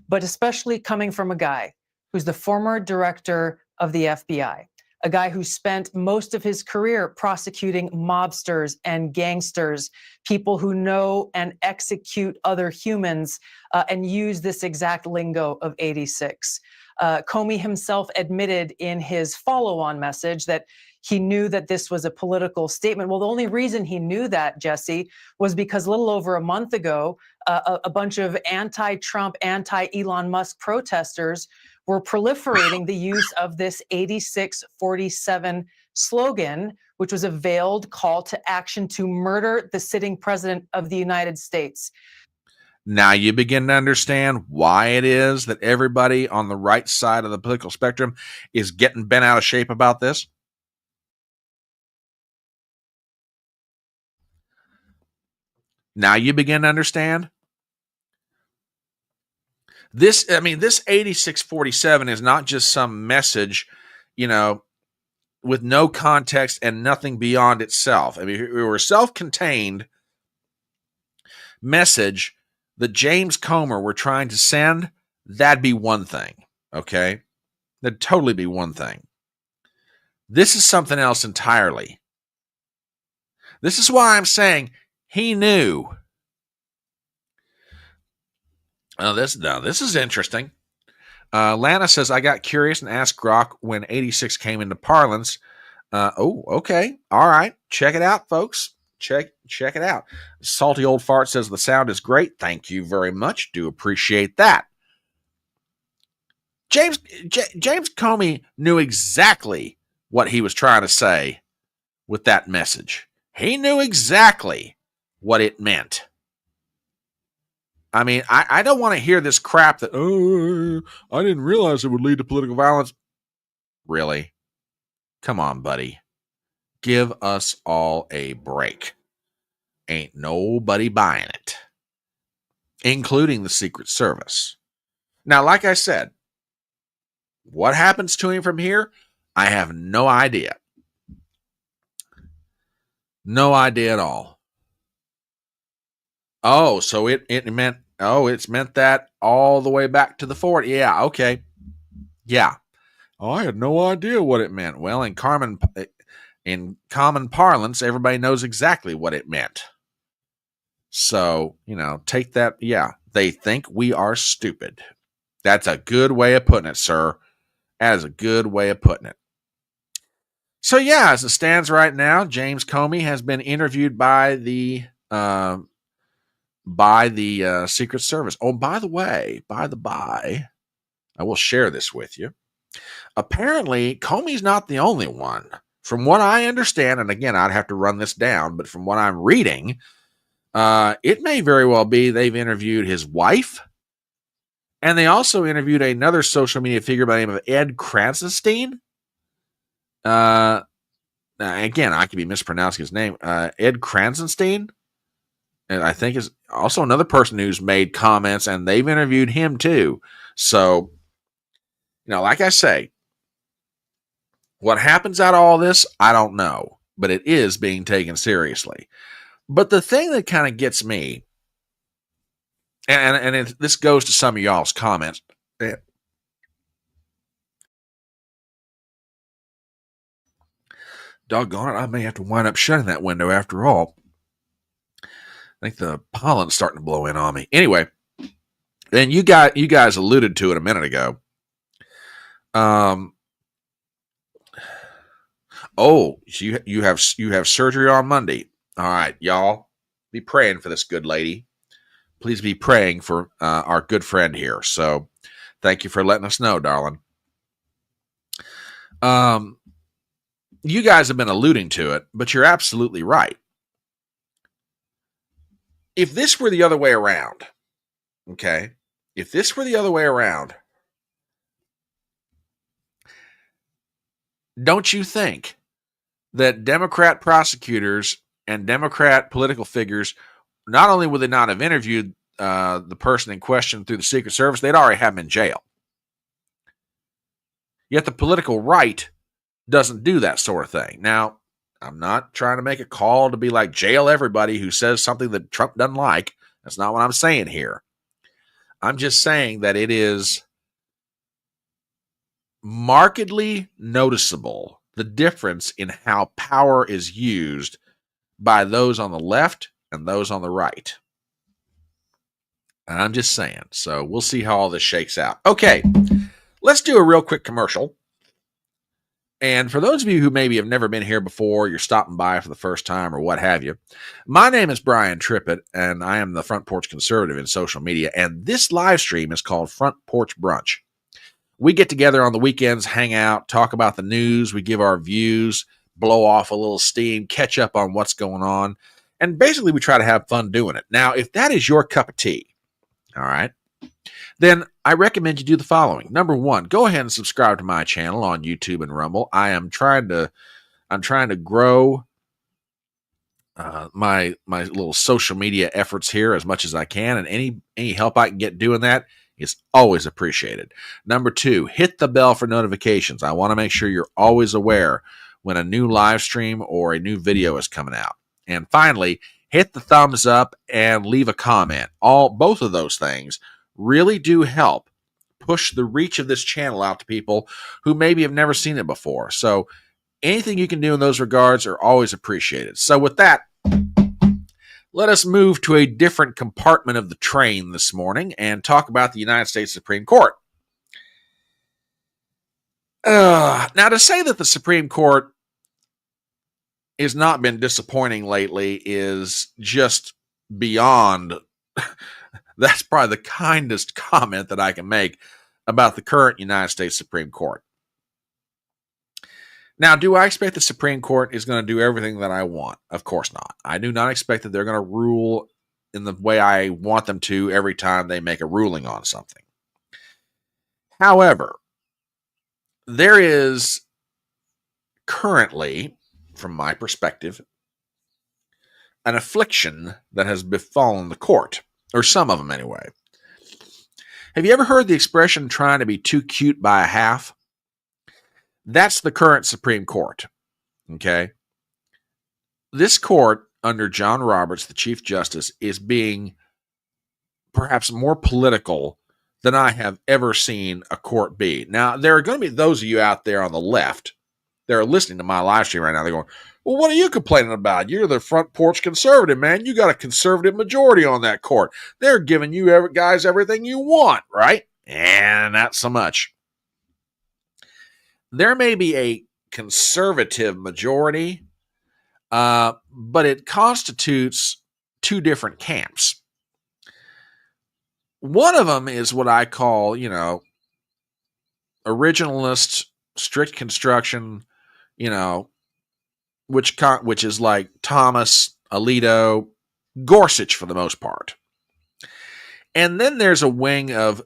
but especially coming from a guy who's the former director of the FBI, a guy who spent most of his career prosecuting mobsters and gangsters, people who know and execute other humans and use this exact lingo of 86. Comey himself admitted in his follow-on message that he knew that this was a political statement. Well, the only reason he knew that, Jesse, was because a little over a month ago, a bunch of anti-Trump, anti-Elon Musk protesters were proliferating the use of this 8647 slogan, which was a veiled call to action to murder the sitting president of the United States. Now you begin to understand why it is that everybody on the right side of the political spectrum is getting bent out of shape about this. Now you begin to understand. This 8647 is not just some message, you know, with no context and nothing beyond itself. I mean, if it were a self-contained message that James Comer were trying to send, that'd be one thing, okay? That'd totally be one thing. This is something else entirely. This is why I'm saying he knew. This is interesting. Lana says, I got curious and asked Grok when 86 came into parlance. Okay. All right. Check it out, folks. Check it out. Salty Old Fart says the sound is great. Thank you very much. Do appreciate that. James Comey knew exactly what he was trying to say with that message. He knew exactly what it meant. I mean, I don't want to hear this crap that, I didn't realize it would lead to political violence. Really? Come on, buddy. Give us all a break. Ain't nobody buying it, including the Secret Service. Now, like I said, what happens to him from here? I have no idea. No idea at all. Oh, so it's meant that all the way back to the fort. Yeah, okay. Yeah. Oh, I had no idea what it meant. Well, in common parlance, everybody knows exactly what it meant. So, take that. Yeah, they think we are stupid. That's a good way of putting it, sir. That is a good way of putting it. So, yeah, as it stands right now, James Comey has been interviewed by the Secret Service. Oh, by the way, I will share this with you. Apparently, Comey's not the only one. From what I understand, and again, I'd have to run this down, but from what I'm reading, it may very well be they've interviewed his wife, and they also interviewed another social media figure by the name of Ed Kranzenstein. Again, I could be mispronouncing his name. Ed Kranzenstein, and I think is also another person who's made comments, and they've interviewed him too. So, like I say, what happens out of all this, I don't know, but it is being taken seriously. But the thing that kind of gets me, and this goes to some of y'all's comments. Doggone it, I may have to wind up shutting that window after all. I think the pollen's starting to blow in on me. Anyway, and you guys alluded to it a minute ago. Oh, you have surgery on Monday. All right, y'all, be praying for this good lady. Please be praying for our good friend here. So, thank you for letting us know, darling. You guys have been alluding to it, but you're absolutely right. If this were the other way around, okay? If this were the other way around, don't you think that Democrat prosecutors and Democrat political figures, not only would they not have interviewed the person in question through the Secret Service, they'd already have him in jail. Yet the political right doesn't do that sort of thing. Now, I'm not trying to make a call to be like jail everybody who says something that Trump doesn't like. That's not what I'm saying here. I'm just saying that it is markedly noticeable, the difference in how power is used by those on the left and those on the right. I'm just saying. So we'll see how all this shakes out. Okay, let's do a real quick commercial. And for those of you who maybe have never been here before, you're stopping by for the first time or what have you, my name is Brian Trippett, and I am the Front Porch Conservative in social media. And this live stream is called Front Porch Brunch. We get together on the weekends, hang out, talk about the news. We give our views, blow off a little steam, catch up on what's going on. And basically, we try to have fun doing it. Now, if that is your cup of tea, all right, then I recommend you do the following. Number one, go ahead and subscribe to my channel on YouTube and Rumble. I'm trying to grow my little social media efforts here as much as I can, and any help I can get doing that is always appreciated. Number two, hit the bell for notifications. I want to make sure you're always aware when a new live stream or a new video is coming out. And finally, hit the thumbs up and leave a comment. Both of those things really do help push the reach of this channel out to people who maybe have never seen it before. So anything you can do in those regards are always appreciated. So with that, let us move to a different compartment of the train this morning and talk about the United States Supreme Court. Now, to say that the Supreme Court has not been disappointing lately is just beyond... That's probably the kindest comment that I can make about the current United States Supreme Court. Now, do I expect the Supreme Court is going to do everything that I want? Of course not. I do not expect that they're going to rule in the way I want them to every time they make a ruling on something. However, there is currently, from my perspective, an affliction that has befallen the court, or some of them anyway. Have you ever heard the expression trying to be too cute by a half? That's the current Supreme Court. Okay. This court, under John Roberts, the Chief Justice, is being perhaps more political than I have ever seen a court be. Now, there are going to be those of you out there on the left that are listening to my live stream right now. They're going, well, what are you complaining about? You're the front porch conservative, man. You got a conservative majority on that court. They're giving you guys everything you want, right? And not so much. There may be a conservative majority, but it constitutes two different camps. One of them is what I call, originalist, strict construction, which is like Thomas, Alito, Gorsuch for the most part. And then there's a wing of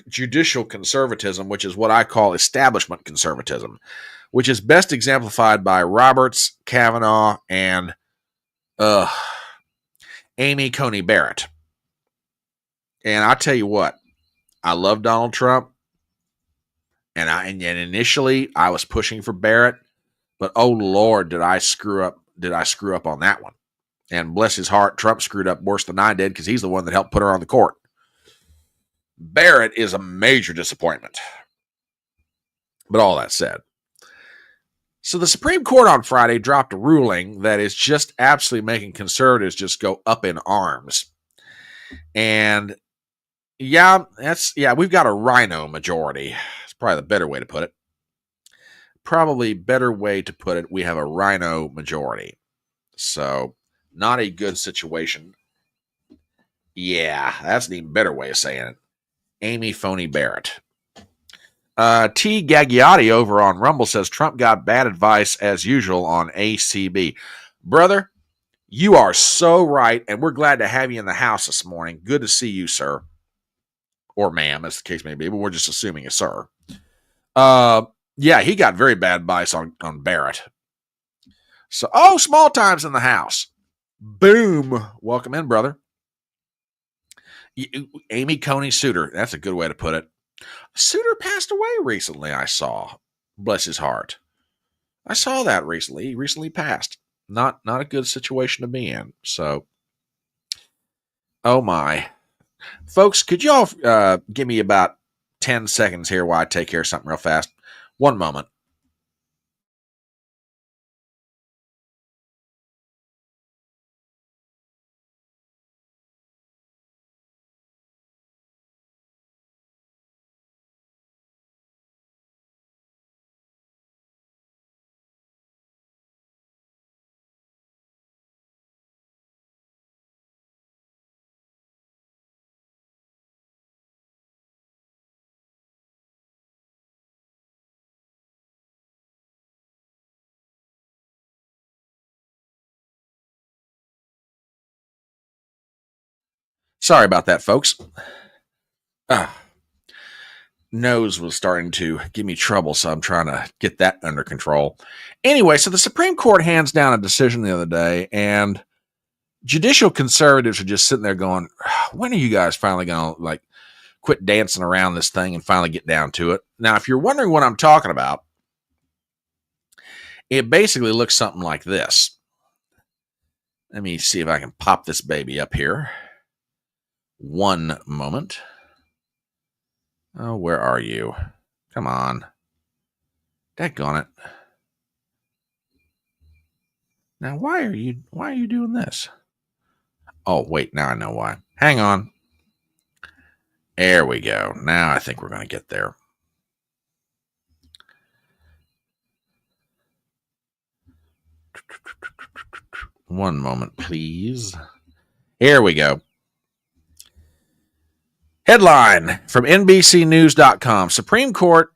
judicial conservatism, which is what I call establishment conservatism, which is best exemplified by Roberts, Kavanaugh, and Amy Coney Barrett. And I tell you what, I love Donald Trump, and initially I was pushing for Barrett, but oh Lord, did I screw up? Did I screw up on that one? And bless his heart, Trump screwed up worse than I did because he's the one that helped put her on the court. Barrett is a major disappointment. But all that said, so the Supreme Court on Friday dropped a ruling that is just absolutely making conservatives just go up in arms. And we've got a rhino majority. It's probably the better way to put it. We have a rhino majority. So, not a good situation. Yeah, that's an even better way of saying it. Amy Phony Barrett. T. Gagliotti over on Rumble says Trump got bad advice as usual on ACB. Brother, you are so right, and we're glad to have you in the house this morning. Good to see you, sir. Or ma'am, as the case may be, but we're just assuming a sir. Yeah, he got very bad advice on Barrett. So, small times in the house. Boom. Welcome in, brother. Amy Coney Souter. That's a good way to put it. Souter passed away recently, I saw. Bless his heart. I saw that recently. He recently passed. Not a good situation to be in. So, oh my. Folks, could y'all give me about 10 seconds here while I take care of something real fast? One moment. Sorry about that, folks. Nose was starting to give me trouble, so I'm trying to get that under control. Anyway, so the Supreme Court hands down a decision the other day, and judicial conservatives are just sitting there going, when are you guys finally going to quit dancing around this thing and finally get down to it? Now, if you're wondering what I'm talking about, it basically looks something like this. Let me see if I can pop this baby up here. One moment. Oh, where are you? Come on. Daggone it. Now, why are you doing this? Oh, wait, now I know why. Hang on. There we go. Now I think we're going to get there. One moment, please. Here we go. Headline from NBCnews.com. Supreme Court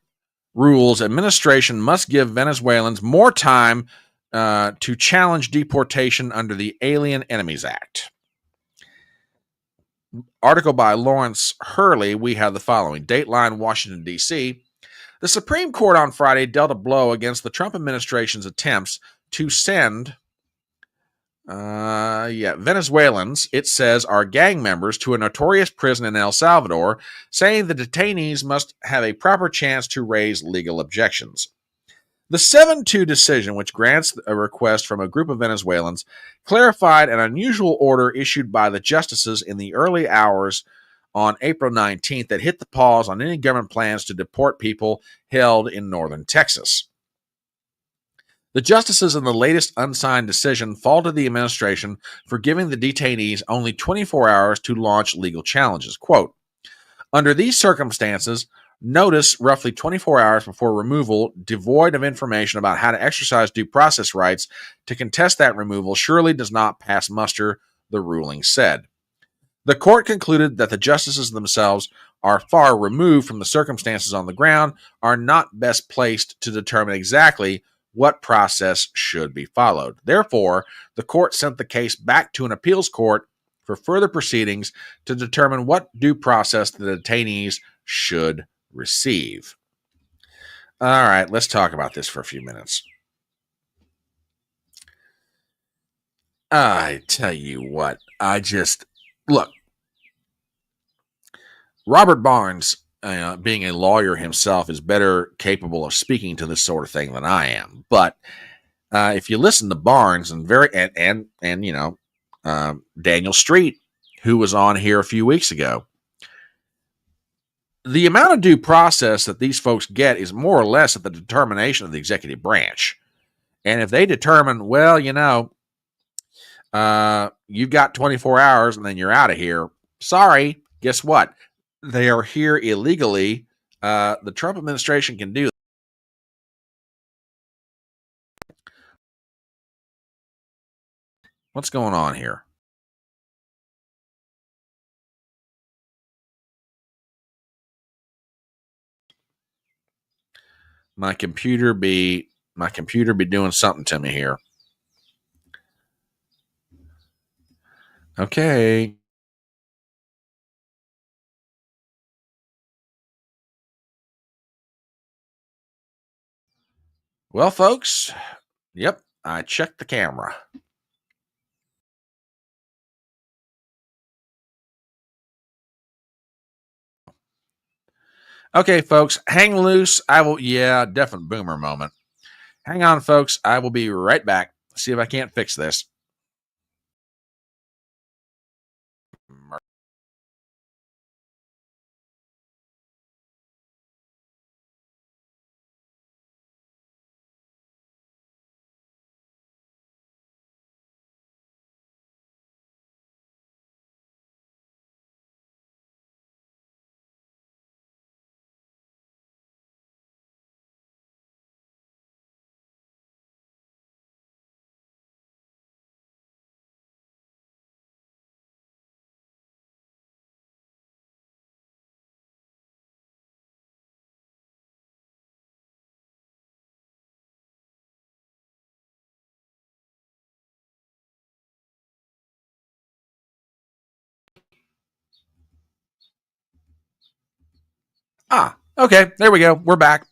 rules administration must give Venezuelans more time to challenge deportation under the Alien Enemies Act. Article by Lawrence Hurley. We have the following. Dateline, Washington, D.C. The Supreme Court on Friday dealt a blow against the Trump administration's attempts to send Venezuelans, it says, are gang members to a notorious prison in El Salvador, saying the detainees must have a proper chance to raise legal objections. The 7-2 decision, which grants a request from a group of Venezuelans, clarified an unusual order issued by the justices in the early hours on April 19th that hit the pause on any government plans to deport people held in northern Texas. The justices in the latest unsigned decision faulted the administration for giving the detainees only 24 hours to launch legal challenges. Quote, under these circumstances, notice roughly 24 hours before removal, devoid of information about how to exercise due process rights to contest that removal, surely does not pass muster, the ruling said. The court concluded that the justices themselves are far removed from the circumstances on the ground, are not best placed to determine exactly what process should be followed. Therefore, the court sent the case back to an appeals court for further proceedings to determine what due process the detainees should receive. All right, let's talk about this for a few minutes. I tell you what, look, Robert Barnes, being a lawyer himself, is better capable of speaking to this sort of thing than I am. But if you listen to Barnes and Daniel Street, who was on here a few weeks ago, the amount of due process that these folks get is more or less at the determination of the executive branch. And if they determine, well, you've got 24 hours and then you're out of here, sorry, guess what? They are here illegally. The Trump administration can do that. What's going on here? My computer be doing something to me here. Okay. Well, folks, yep, I checked the camera. Okay, folks, hang loose. Definite boomer moment. Hang on, folks. I will be right back. See if I can't fix this. Okay, there we go. We're back.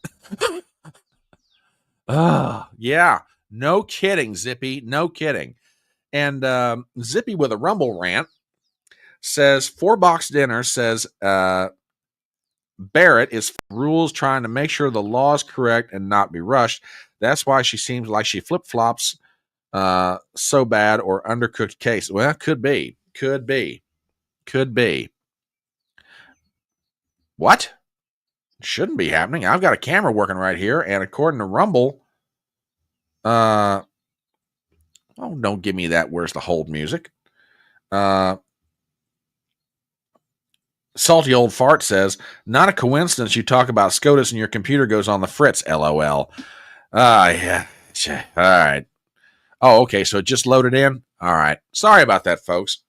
Yeah, no kidding, Zippy, no kidding. And Zippy with a Rumble rant says, 4-box dinner says Barrett is rules trying to make sure the law is correct and not be rushed. That's why she seems like she flip-flops so bad or undercooked case. Well, could be. What? Shouldn't be happening. I've got a camera working right here, and according to Rumble, don't give me that. Where's the hold music? Salty old fart says, not a coincidence you talk about SCOTUS and your computer goes on the fritz, LOL. Yeah. All right. Oh, okay. So it just loaded in. All right. Sorry about that, folks.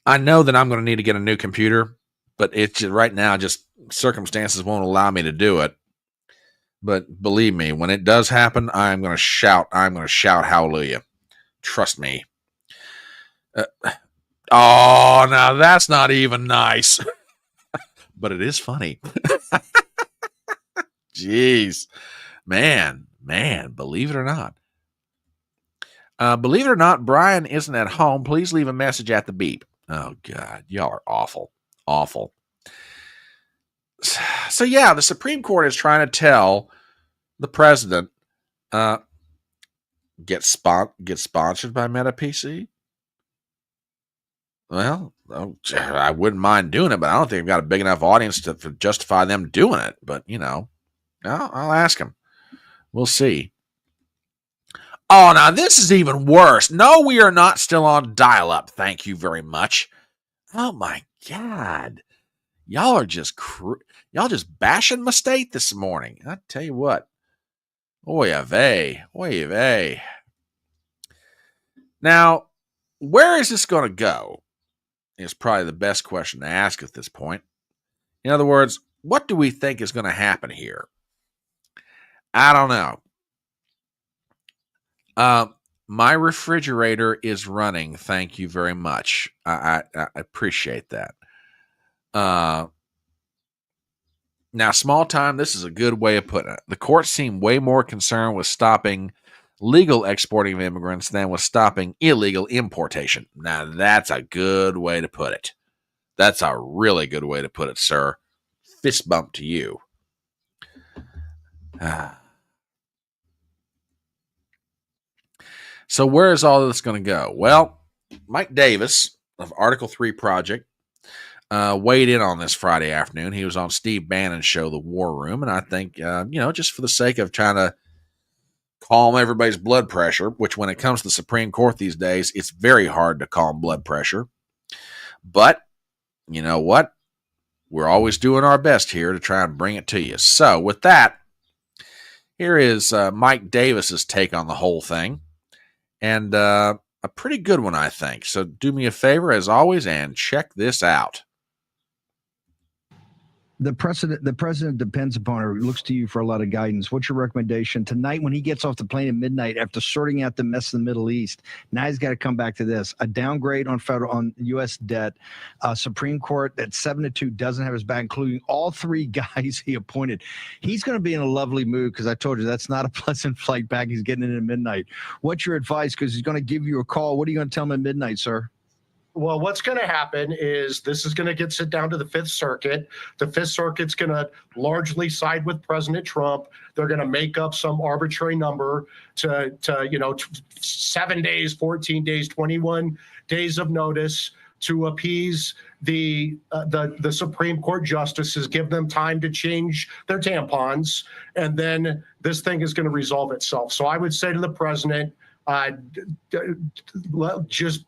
I know that I'm going to need to get a new computer, but it's just, right now, just circumstances won't allow me to do it. But believe me, when it does happen, I'm going to shout. I'm going to shout hallelujah. Trust me. Oh, now that's not even nice. But it is funny. Jeez. Man, believe it or not. Believe it or not, Brian isn't at home. Please leave a message at the beep. Oh, God. Y'all are awful. Awful. So, yeah, the Supreme Court is trying to tell the president, get sponsored by MetaPC? Well, I wouldn't mind doing it, but I don't think I've got a big enough audience to justify them doing it. But, I'll ask them. We'll see. Oh, now this is even worse. No, we are not still on dial-up. Thank you very much. Oh, my God. Y'all are just y'all just bashing my state this morning. I tell you what. Oy vey. Oy vey. Now, where is this going to go? Is probably the best question to ask at this point. In other words, what do we think is going to happen here? I don't know. My refrigerator is running. Thank you very much. I appreciate that. Now, small time, this is a good way of putting it. The courts seem way more concerned with stopping legal exporting of immigrants than with stopping illegal importation. Now, that's a good way to put it. That's a really good way to put it, sir. Fist bump to you. So where is all this going to go? Well, Mike Davis of Article 3 Project weighed in on this Friday afternoon. He was on Steve Bannon's show, The War Room, and I think, just for the sake of trying to calm everybody's blood pressure, which when it comes to the Supreme Court these days, it's very hard to calm blood pressure. But you know what? We're always doing our best here to try and bring it to you. So with that, here is Mike Davis's take on the whole thing. And a pretty good one, I think. So do me a favor, as always, and check this out. The president depends upon or looks to you for a lot of guidance. What's your recommendation tonight when he gets off the plane at midnight after sorting out the mess in the Middle East? Now he's got to come back to this: a downgrade on U.S. debt. Supreme Court at 7-2 doesn't have his back, including all three guys he appointed. He's going to be in a lovely mood because I told you that's not a pleasant flight back. He's getting in at midnight. What's your advice? Because he's going to give you a call. What are you going to tell him at midnight, sir? Well, what's going to happen is this is going to get sent down to the Fifth Circuit. The Fifth Circuit's going to largely side with President Trump. They're going to make up some arbitrary number to 7 days, 14 days, 21 days of notice to appease the Supreme Court justices, give them time to change their tampons, and then this thing is going to resolve itself. So I would say to the president, just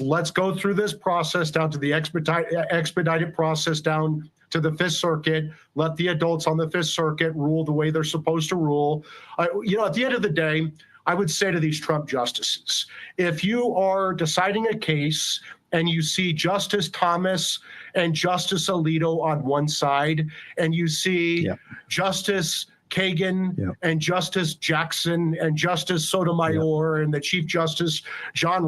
let's go through this process down to the expedited process down to the Fifth Circuit. Let the adults on the Fifth Circuit rule the way they're supposed to rule. At the end of the day, I would say to these Trump justices, if you are deciding a case and you see Justice Thomas and Justice Alito on one side, and you see Justice Kagan and Justice Jackson and Justice Sotomayor and the Chief Justice John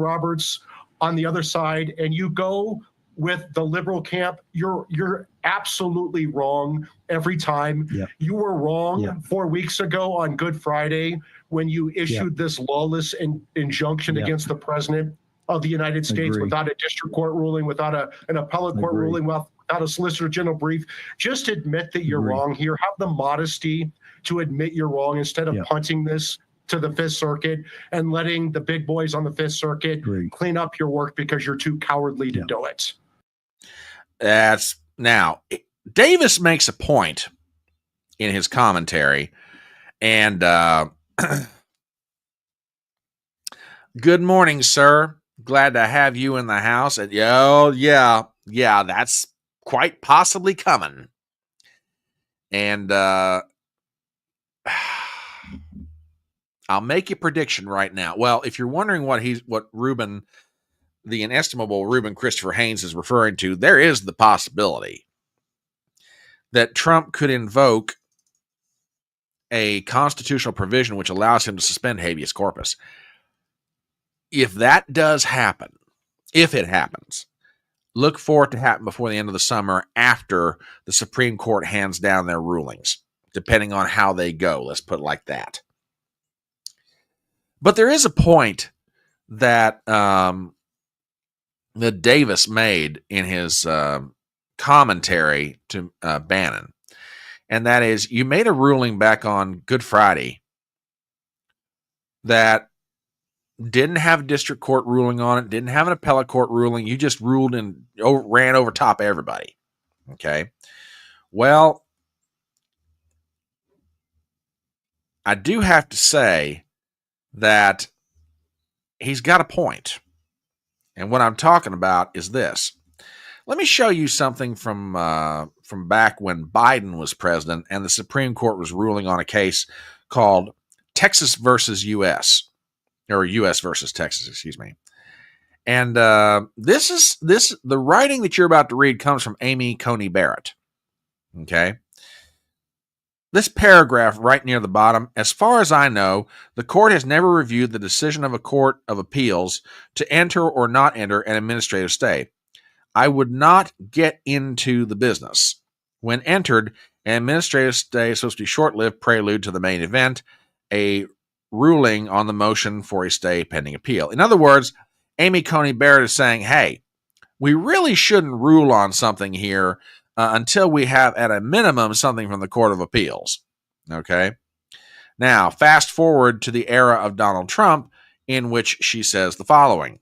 on the other side, and you go with the liberal camp, you're absolutely wrong every time. You were wrong 4 weeks ago on Good Friday when you issued this lawless injunction against the president of the United States without a district court ruling, without an appellate court ruling, without a solicitor general brief. Just admit that you're wrong here. Have the modesty to admit you're wrong instead of punting this to the Fifth Circuit and letting the big boys on the Fifth Circuit clean up your work because you're too cowardly to do it. Now, Davis makes a point in his commentary, and good morning, sir. Glad to have you in the house. And yeah, that's quite possibly coming. And I'll make a prediction right now. Well, if you're wondering what Ruben, the inestimable Ruben Christopher Haynes, is referring to, there is the possibility that Trump could invoke a constitutional provision which allows him to suspend habeas corpus. If that does happen, if it happens. Look for it to happen before the end of the summer after the Supreme Court hands down their rulings, depending on how they go. Let's put it like that. But there is a point that that Davis made in his commentary to Bannon, and that is, you made a ruling back on Good Friday that didn't have a district court ruling on it, didn't have an appellate court ruling. You just ruled and ran over top of everybody. Okay. Well, I do have to say that he's got a point. And what I'm talking about is this. Let me show you something from back when Biden was president and the Supreme Court was ruling on a case called Texas versus U.S. or U.S. versus Texas, excuse me. And the writing that you're about to read comes from Amy Coney Barrett. Okay. This paragraph right near the bottom, as far as I know, the court has never reviewed the decision of a court of appeals to enter or not enter an administrative stay. I would not get into the business. When entered, an administrative stay is supposed to be short-lived prelude to the main event, a ruling on the motion for a stay pending appeal. In other words, Amy Coney Barrett is saying, hey, we really shouldn't rule on something here until we have, at a minimum, something from the Court of Appeals. Okay? Now, fast forward to the era of Donald Trump, in which she says the following.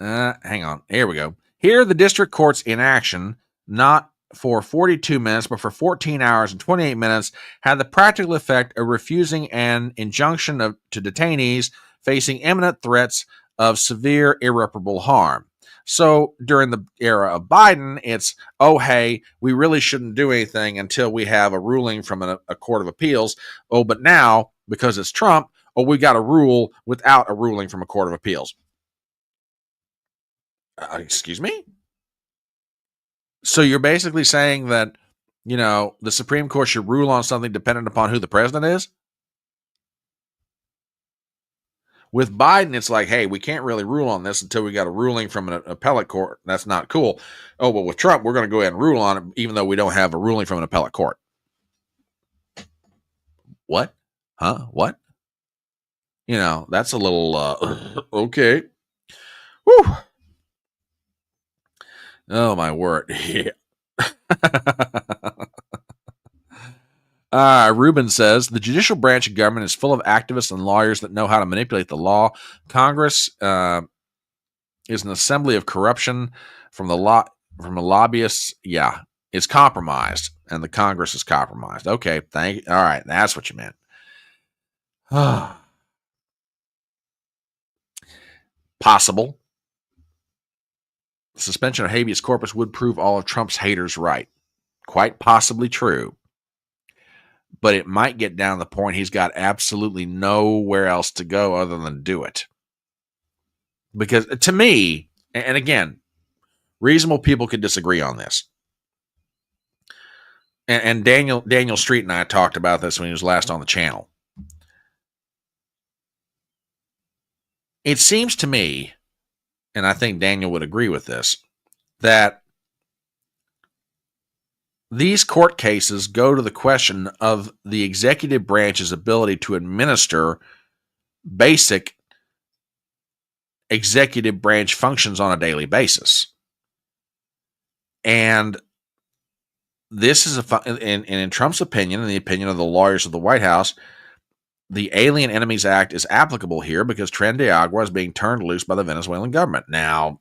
Hang on. Here we go. Here, the district court's inaction, not for 42 minutes, but for 14 hours and 28 minutes, had the practical effect of refusing an injunction to detainees facing imminent threats of severe irreparable harm. So during the era of Biden, it's, oh, hey, we really shouldn't do anything until we have a ruling from a court of appeals. Oh, but now, because it's Trump, we got a rule without a ruling from a court of appeals. Excuse me? So you're basically saying that, the Supreme Court should rule on something dependent upon who the president is? With Biden, it's like, hey, we can't really rule on this until we got a ruling from an appellate court. That's not cool. Oh, but with Trump, we're going to go ahead and rule on it, even though we don't have a ruling from an appellate court. What? Huh? What? That's a little, okay. Whew. Oh, my word. Yeah. Ruben says, the judicial branch of government is full of activists and lawyers that know how to manipulate the law. Congress is an assembly of corruption from the lobbyists. Yeah, it's compromised, and the Congress is compromised. Okay, thank you. All right, that's what you meant. Possible. Suspension of habeas corpus would prove all of Trump's haters right. Quite possibly true. But it might get down to the point he's got absolutely nowhere else to go other than do it. Because to me, and again, reasonable people could disagree on this. And Daniel Street and I talked about this when he was last on the channel. It seems to me, and I think Daniel would agree with this, that these court cases go to the question of the executive branch's ability to administer basic executive branch functions on a daily basis. And this is in Trump's opinion, in the opinion of the lawyers of the White House, the Alien Enemies Act is applicable here because Tren de Agua is being turned loose by the Venezuelan government. Now,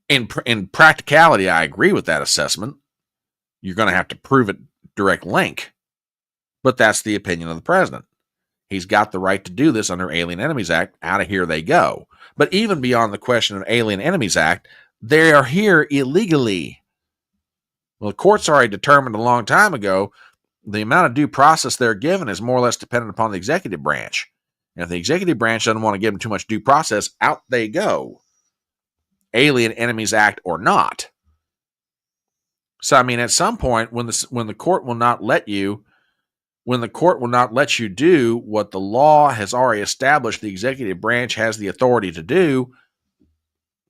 in practicality, I agree with that assessment. You're going to have to prove it direct link. But that's the opinion of the president. He's got the right to do this under Alien Enemies Act. Out of here they go. But even beyond the question of Alien Enemies Act, they are here illegally. Well, the court's already determined a long time ago the amount of due process they're given is more or less dependent upon the executive branch. And if the executive branch doesn't want to give them too much due process, out they go. Alien Enemies Act or not. So, I mean, at some point, when the court will not let you, when the court will not let you do what the law has already established the executive branch has the authority to do,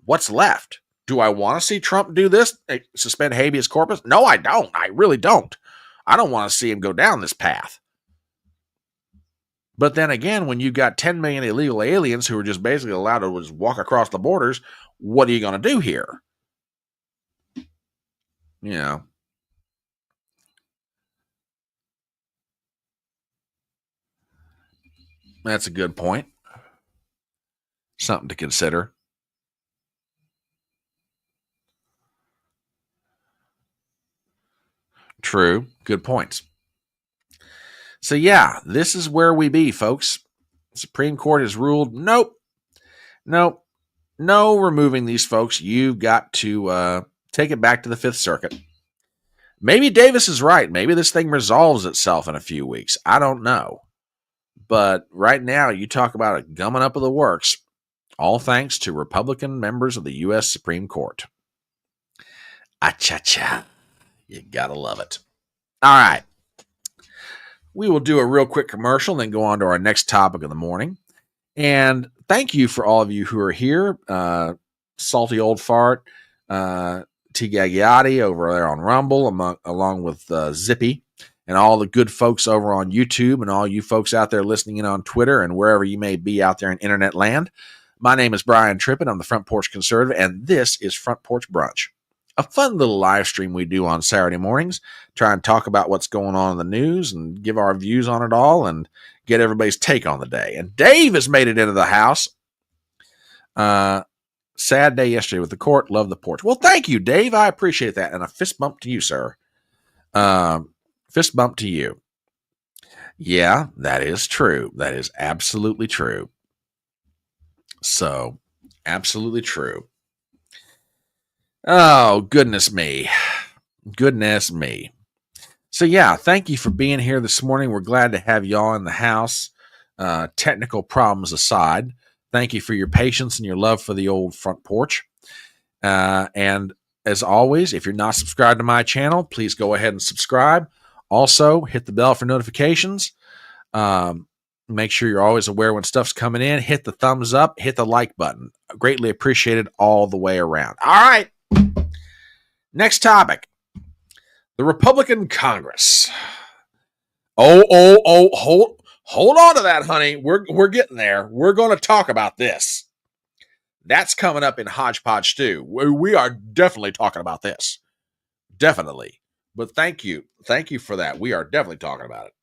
what's left? Do I want to see Trump do this? Suspend habeas corpus? No, I don't. I really don't. I don't want to see him go down this path. But then again, when you've got 10 million illegal aliens who are just basically allowed to just walk across the borders, what are you going to do here? You know. That's a good point. Something to consider. True. Good points. So yeah, this is where we be, folks. The Supreme Court has ruled, nope, no removing these folks. You've got to take it back to the Fifth Circuit. Maybe Davis is right. Maybe this thing resolves itself in a few weeks. I don't know. But right now, you talk about a gumming up of the works, all thanks to Republican members of the U.S. Supreme Court. Ah-cha-cha. You gotta love it. All right. We will do a real quick commercial and then go on to our next topic of the morning. And thank you for all of you who are here. Salty Old Fart, T-Gagliati over there on Rumble, along with Zippy, and all the good folks over on YouTube, and all you folks out there listening in on Twitter and wherever you may be out there in internet land. My name is Brian Trippett. I'm the Front Porch Conservative, and this is Front Porch Brunch, a fun little live stream we do on Saturday mornings, try and talk about what's going on in the news and give our views on it all and get everybody's take on the day. And Dave has made it into the house. Sad day yesterday with the court. Love the porch. Well, thank you, Dave. I appreciate that. And a fist bump to you, sir. Fist bump to you. Yeah, that is true. That is absolutely true. So, absolutely true. Oh, goodness me. Goodness me. So, yeah, thank you for being here this morning. We're glad to have y'all in the house. Technical problems aside, thank you for your patience and your love for the old front porch. And as always, if you're not subscribed to my channel, please go ahead and subscribe. Also, hit the bell for notifications. Make sure you're always aware when stuff's coming in. Hit the thumbs up. Hit the like button. Greatly appreciated all the way around. All right. Next topic. The Republican Congress. Hold on to that, honey. We're getting there. We're going to talk about this. That's coming up in HodgePodge too. We are definitely talking about this. Definitely. But thank you. Thank you for that. We are definitely talking about it.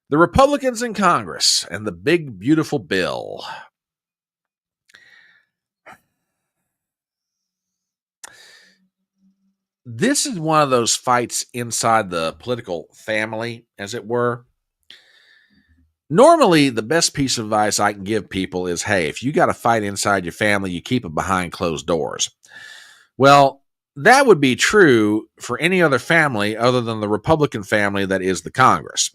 The Republicans in Congress and the big, beautiful bill. This is one of those fights inside the political family, as it were. Normally, the best piece of advice I can give people is, hey, if you got a fight inside your family, you keep it behind closed doors. Well, that would be true for any other family other than the Republican family that is the Congress.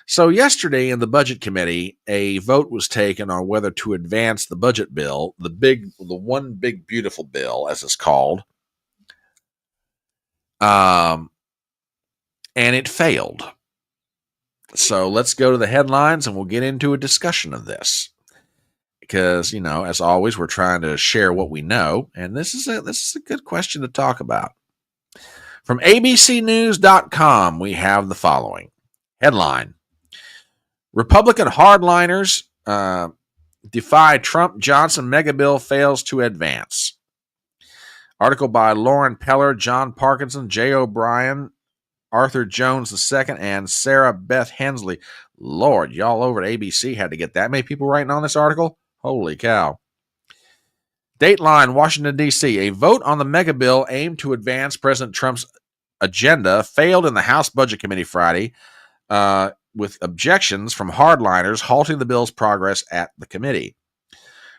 So yesterday in the Budget Committee, a vote was taken on whether to advance the budget bill, the one big beautiful bill, as it's called. And it failed. So let's go to the headlines and we'll get into a discussion of this. Because, as always, we're trying to share what we know. And this is a good question to talk about. From abcnews.com, we have the following. Headline. Republican hardliners defy Trump-Johnson megabill fails to advance. Article by Lauren Peller, John Parkinson, Jay O'Brien, Arthur Jones II, and Sarah Beth Hensley. Lord, y'all over at ABC had to get that many people writing on this article? Holy cow. Dateline, Washington, D.C. A vote on the mega bill aimed to advance President Trump's agenda failed in the House Budget Committee Friday with objections from hardliners halting the bill's progress at the committee.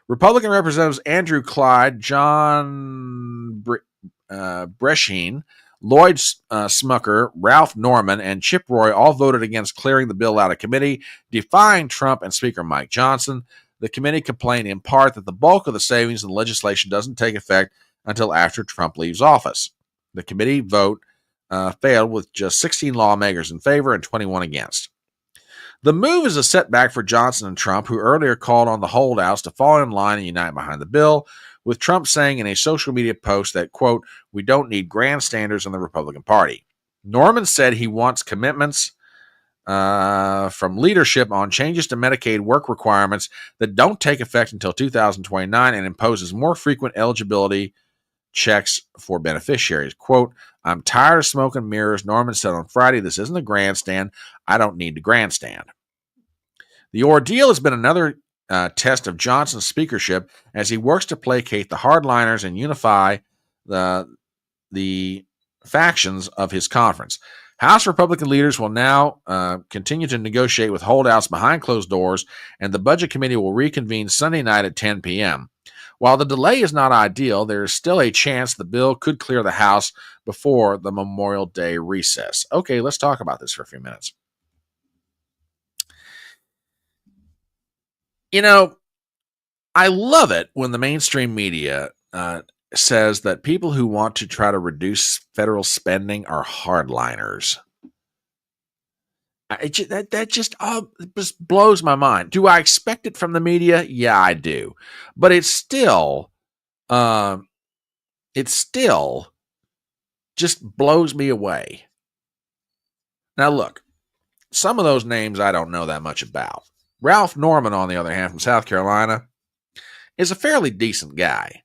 Republican Representatives Andrew Clyde, John Bresheen, Lloyd Smucker, Ralph Norman, and Chip Roy all voted against clearing the bill out of committee, defying Trump and Speaker Mike Johnson. The committee complained in part that the bulk of the savings in the legislation doesn't take effect until after Trump leaves office. The committee vote failed with just 16 lawmakers in favor and 21 against. The move is a setback for Johnson and Trump, who earlier called on the holdouts to fall in line and unite behind the bill, with Trump saying in a social media post that, quote, "We don't need grandstanders in the Republican Party." Norman said he wants commitments from leadership on changes to Medicaid work requirements that don't take effect until 2029 and imposes more frequent eligibility checks for beneficiaries. Quote, "I'm tired of smoke and mirrors," Norman said on Friday. "This isn't a grandstand. I don't need to grandstand." The ordeal has been another test of Johnson's speakership as he works to placate the hardliners and unify the factions of his conference. House Republican leaders will now continue to negotiate with holdouts behind closed doors, and the Budget Committee will reconvene Sunday night at 10 p.m. While the delay is not ideal, there is still a chance the bill could clear the House before the Memorial Day recess. Okay, let's talk about this for a few minutes. You know, I love it when the mainstream media says that people who want to try to reduce federal spending are hardliners. That just blows my mind. Do I expect it from the media? Yeah, I do. But it's still just blows me away. Now, look, some of those names I don't know that much about. Ralph Norman, on the other hand, from South Carolina, is a fairly decent guy.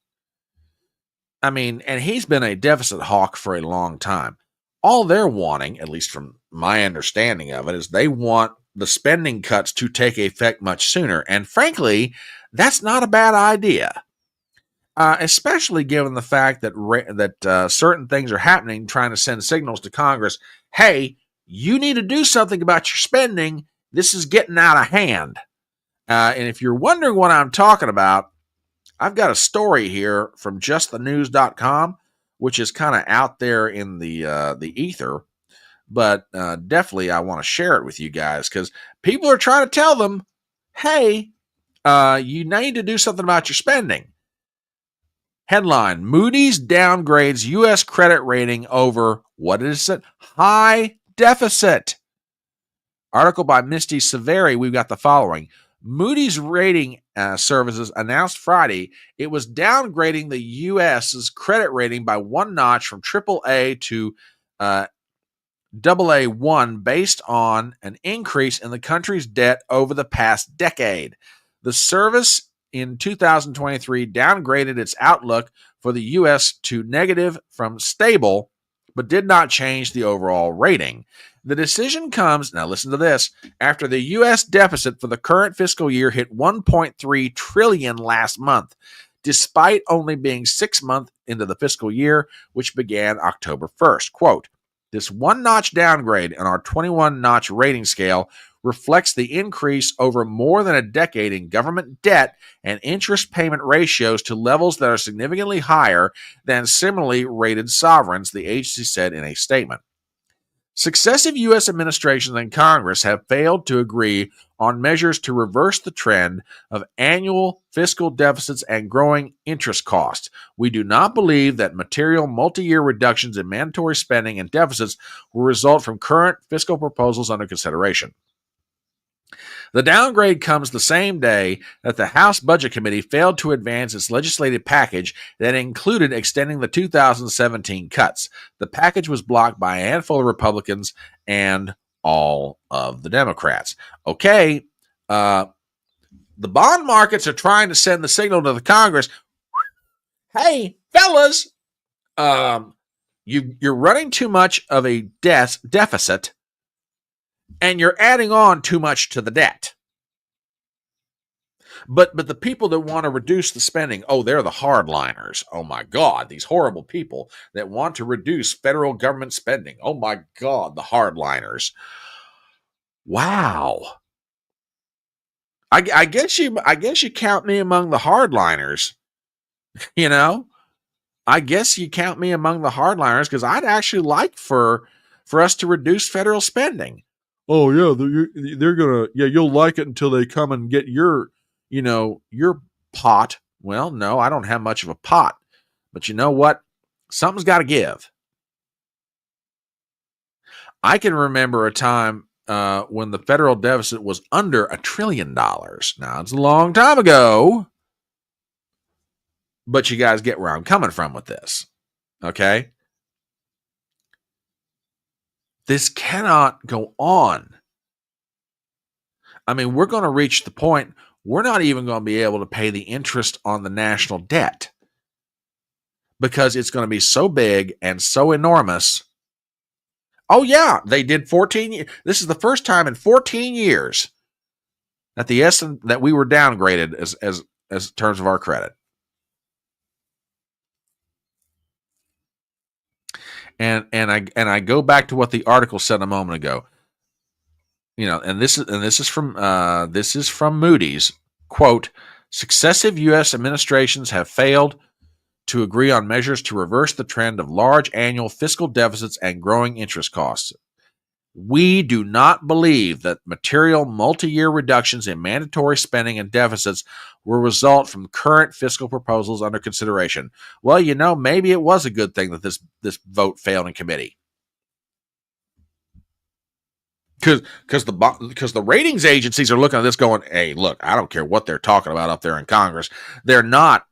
I mean, and he's been a deficit hawk for a long time. All they're wanting, at least from my understanding of it, is they want the spending cuts to take effect much sooner. And frankly, that's not a bad idea, especially given the fact that certain things are happening, trying to send signals to Congress. Hey, you need to do something about your spending. This is getting out of hand. And if you're wondering what I'm talking about, I've got a story here from justthenews.com, which is kind of out there in the ether, but definitely I want to share it with you guys because people are trying to tell them, hey, you need to do something about your spending. Headline, Moody's downgrades U.S. credit rating over, what is it? High deficit. Article by Misty Severi, we've got the following. Moody's rating services announced Friday it was downgrading the U.S.'s credit rating by one notch from AAA to AA1 based on an increase in the country's debt over the past decade. The service in 2023 downgraded its outlook for the U.S. to negative from stable, but did not change the overall rating. The decision comes, now listen to this, after the U.S. deficit for the current fiscal year hit $1.3 trillion last month, despite only being 6 months into the fiscal year, which began October 1st. Quote, this one-notch downgrade in our 21-notch rating scale reflects the increase over more than a decade in government debt and interest payment ratios to levels that are significantly higher than similarly rated sovereigns, the agency said in a statement. Successive U.S. administrations and Congress have failed to agree on measures to reverse the trend of annual fiscal deficits and growing interest costs. We do not believe that material multi-year reductions in mandatory spending and deficits will result from current fiscal proposals under consideration. The downgrade comes the same day that the House Budget Committee failed to advance its legislative package that included extending the 2017 cuts. The package was blocked by a handful of Republicans and all of the Democrats. Okay, the bond markets are trying to send the signal to the Congress, hey, fellas, you're running too much of a deficit, and you're adding on too much to the debt. But the people that want to reduce the spending, oh, they're the hardliners. Oh, my God, these horrible people that want to reduce federal government spending. Oh, my God, the hardliners. Wow. I guess you count me among the hardliners. You know, I guess you count me among the hardliners because I'd actually like for us to reduce federal spending. Oh, yeah, they're going to, yeah, you'll like it until they come and get your pot. Well, no, I don't have much of a pot. But you know what? Something's got to give. I can remember a time when the federal deficit was under $1 trillion. Now, it's a long time ago, but you guys get where I'm coming from with this. Okay? This cannot go on. I mean, we're going to reach the point we're not even going to be able to pay the interest on the national debt because it's going to be so big and so enormous. Oh, yeah, they did 14 years. This is the first time in 14 years that that we were downgraded as terms of our credit. And I go back to what the article said a moment ago. And this is from Moody's. Quote, successive U.S. administrations have failed to agree on measures to reverse the trend of large annual fiscal deficits and growing interest costs. We do not believe that material multi-year reductions in mandatory spending and deficits will result from current fiscal proposals under consideration. Well, maybe it was a good thing that this vote failed in committee. Because the ratings agencies are looking at this going, hey, look, I don't care what they're talking about up there in Congress. They're not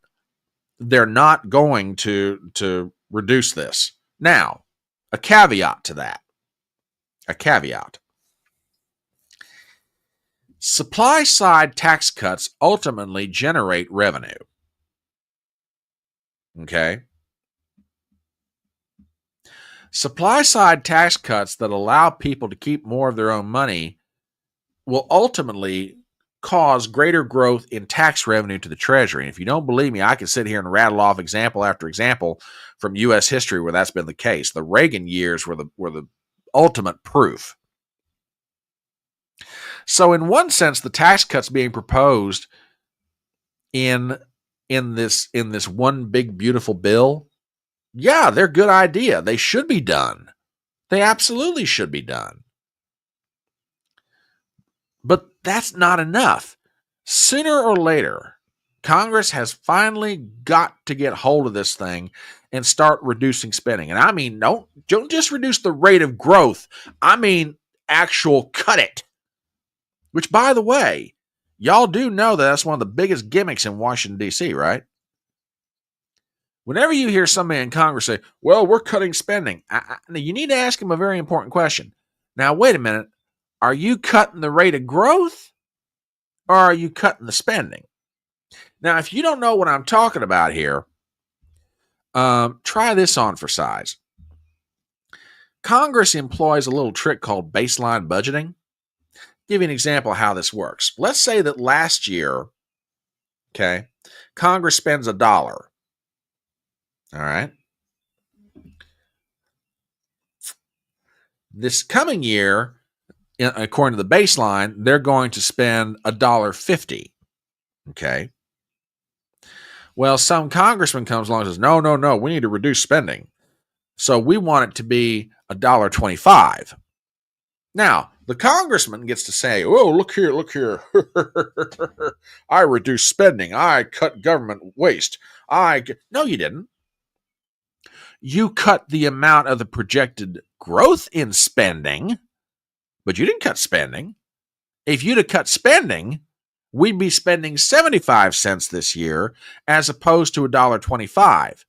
going to reduce this. Now, a caveat to that. A caveat. Supply side tax cuts ultimately generate revenue. Okay? Supply side tax cuts that allow people to keep more of their own money will ultimately cause greater growth in tax revenue to the Treasury. And if you don't believe me, I can sit here and rattle off example after example from U.S. history where that's been the case. The Reagan years were the ultimate proof. So in one sense, the tax cuts being proposed in this one big beautiful bill, yeah, they're a good idea. They should be done. They absolutely should be done. But that's not enough. Sooner or later, Congress has finally got to get hold of this thing and start reducing spending. And I mean, don't just reduce the rate of growth. I mean, actual cut it. Which, by the way, y'all do know that that's one of the biggest gimmicks in Washington, D.C., right? Whenever you hear somebody in Congress say, well, we're cutting spending, you need to ask them a very important question. Now, wait a minute. Are you cutting the rate of growth or are you cutting the spending? Now, if you don't know what I'm talking about here, try this on for size. Congress employs a little trick called baseline budgeting. Give you an example of how this works. Let's say that last year, okay, Congress spends $1. All right. This coming year, according to the baseline, they're going to spend $1.50. Okay. Well, some congressman comes along and says, no, we need to reduce spending. So we want it to be $1.25. Now, the congressman gets to say, oh, look here. I reduced spending. I cut government waste. No, you didn't. You cut the amount of the projected growth in spending, but you didn't cut spending. If you'd have cut spending, we'd be spending 75 cents this year as opposed to $1.25.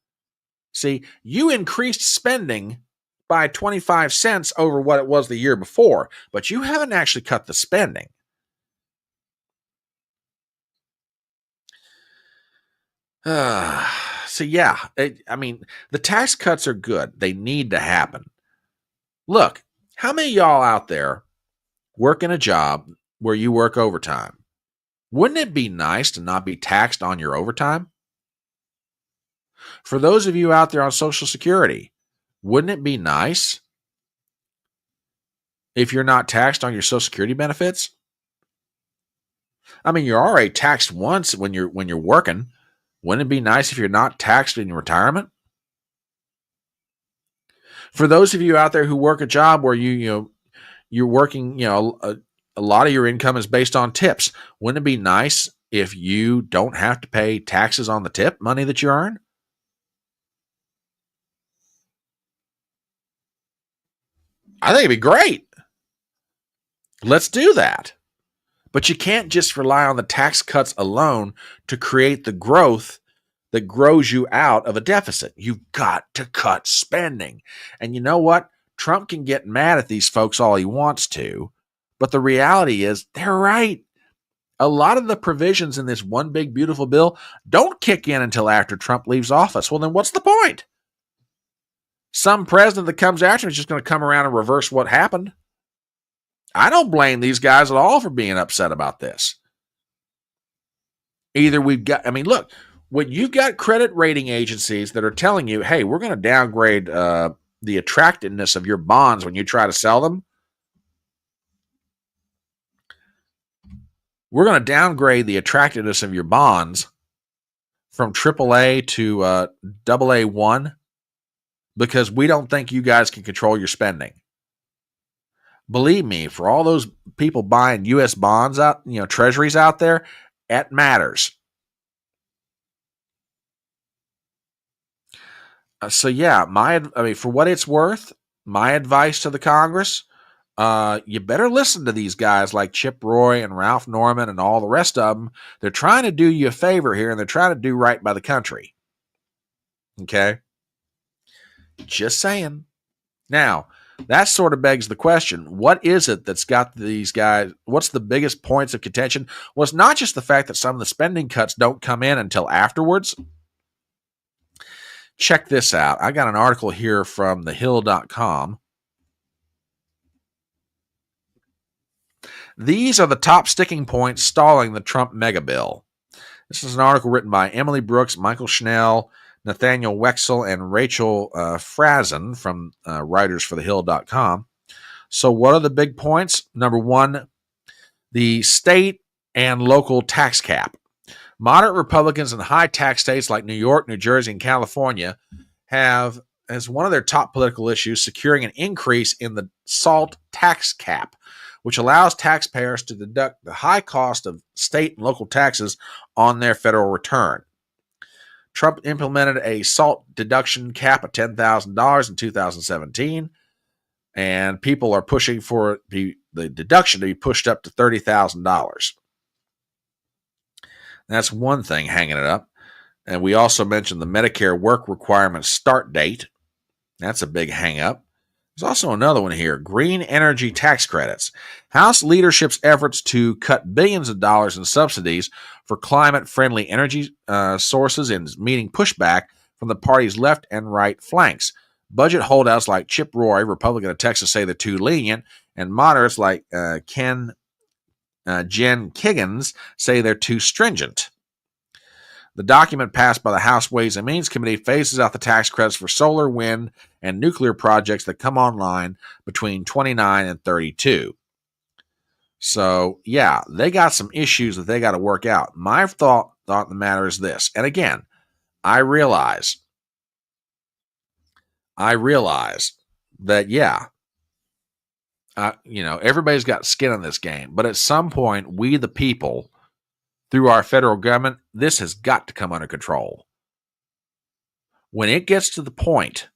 See, you increased spending by 25 cents over what it was the year before, but you haven't actually cut the spending. So yeah, the tax cuts are good. They need to happen. Look, how many of y'all out there work in a job where you work overtime? Wouldn't it be nice to not be taxed on your overtime? For those of you out there on Social Security, wouldn't it be nice if you're not taxed on your Social Security benefits? I mean, you're already taxed once when you're working. Wouldn't it be nice if you're not taxed in your retirement? For those of you out there who work a job where you're working, a lot of your income is based on tips. Wouldn't it be nice if you don't have to pay taxes on the tip money that you earn? I think it'd be great. Let's do that. But you can't just rely on the tax cuts alone to create the growth that grows you out of a deficit. You've got to cut spending. And you know what? Trump can get mad at these folks all he wants to, but the reality is they're right. A lot of the provisions in this one big beautiful bill don't kick in until after Trump leaves office. Well, then what's the point? Some president that comes after him is just going to come around and reverse what happened. I don't blame these guys at all for being upset about this. Either we've got, I mean, look, when you've got credit rating agencies that are telling you, hey, we're going to downgrade the attractiveness of your bonds when you try to sell them, we're going to downgrade the attractiveness of your bonds from AAA to AA1 because we don't think you guys can control your spending. Believe me, for all those people buying U.S. bonds out, treasuries out there, it matters. So yeah, for what it's worth, my advice to the Congress, you better listen to these guys like Chip Roy and Ralph Norman and all the rest of them. They're trying to do you a favor here, and they're trying to do right by the country. Okay? Just saying. Now, that sort of begs the question, what is it that's got these guys, what's the biggest points of contention? Well, it's not just the fact that some of the spending cuts don't come in until afterwards. Check this out. I got an article here from thehill.com. These are the top sticking points stalling the Trump mega bill. This is an article written by Emily Brooks, Michael Schnell, Nathaniel Wexel, and Rachel Frazen from writers for thehill.com. So what are the big points? Number one, the state and local tax cap. Moderate Republicans in high tax states like New York, New Jersey, and California have, as one of their top political issues, securing an increase in the SALT tax cap, which allows taxpayers to deduct the high cost of state and local taxes on their federal return. Trump implemented a SALT deduction cap of $10,000 in 2017, and people are pushing for the deduction to be pushed up to $30,000. That's one thing hanging it up. And we also mentioned the Medicare work requirement start date. That's a big hang up. There's also another one here, green energy tax credits. House leadership's efforts to cut billions of dollars in subsidies for climate-friendly energy sources is meeting pushback from the party's left and right flanks. Budget holdouts like Chip Roy, Republican of Texas, say they're too lenient, and moderates like Jen Kiggins say they're too stringent. The document passed by the House Ways and Means Committee phases out the tax credits for solar, wind, and nuclear projects that come online between 29 and 32. So, yeah, they got some issues that they got to work out. My thought on the matter is this. And again, I realize that, yeah, everybody's got skin in this game. But at some point, we the people, through our federal government, this has got to come under control. When it gets to the point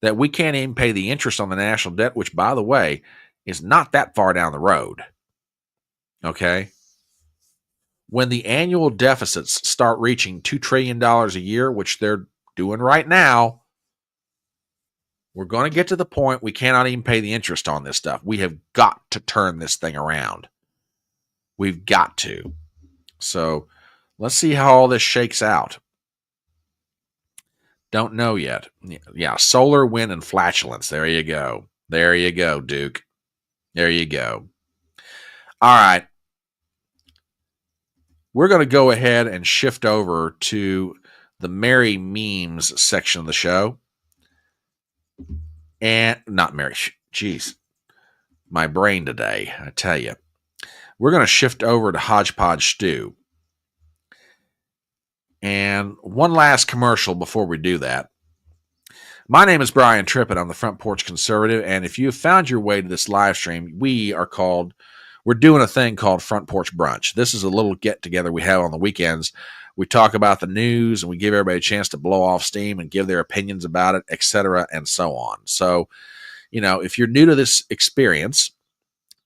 that we can't even pay the interest on the national debt, which, by the way, is not that far down the road, okay? When the annual deficits start reaching $2 trillion a year, which they're doing right now, we're going to get to the point we cannot even pay the interest on this stuff. We have got to turn this thing around. We've got to. So let's see how all this shakes out. Don't know yet. Yeah, solar, wind, and flatulence. There you go. There you go, Duke. There you go. All right. We're going to go ahead and shift over to the Merry Memes section of the show. And not Merry. Jeez. My brain today, I tell you. We're going to shift over to HodgePodge Stew. And one last commercial before we do that. My name is Brian Trippett. I'm the Front Porch Conservative. And if you have found your way to this live stream, we're doing a thing called Front Porch Brunch. This is a little get together we have on the weekends. We talk about the news and we give everybody a chance to blow off steam and give their opinions about it, etc., and so on. So, if you're new to this experience,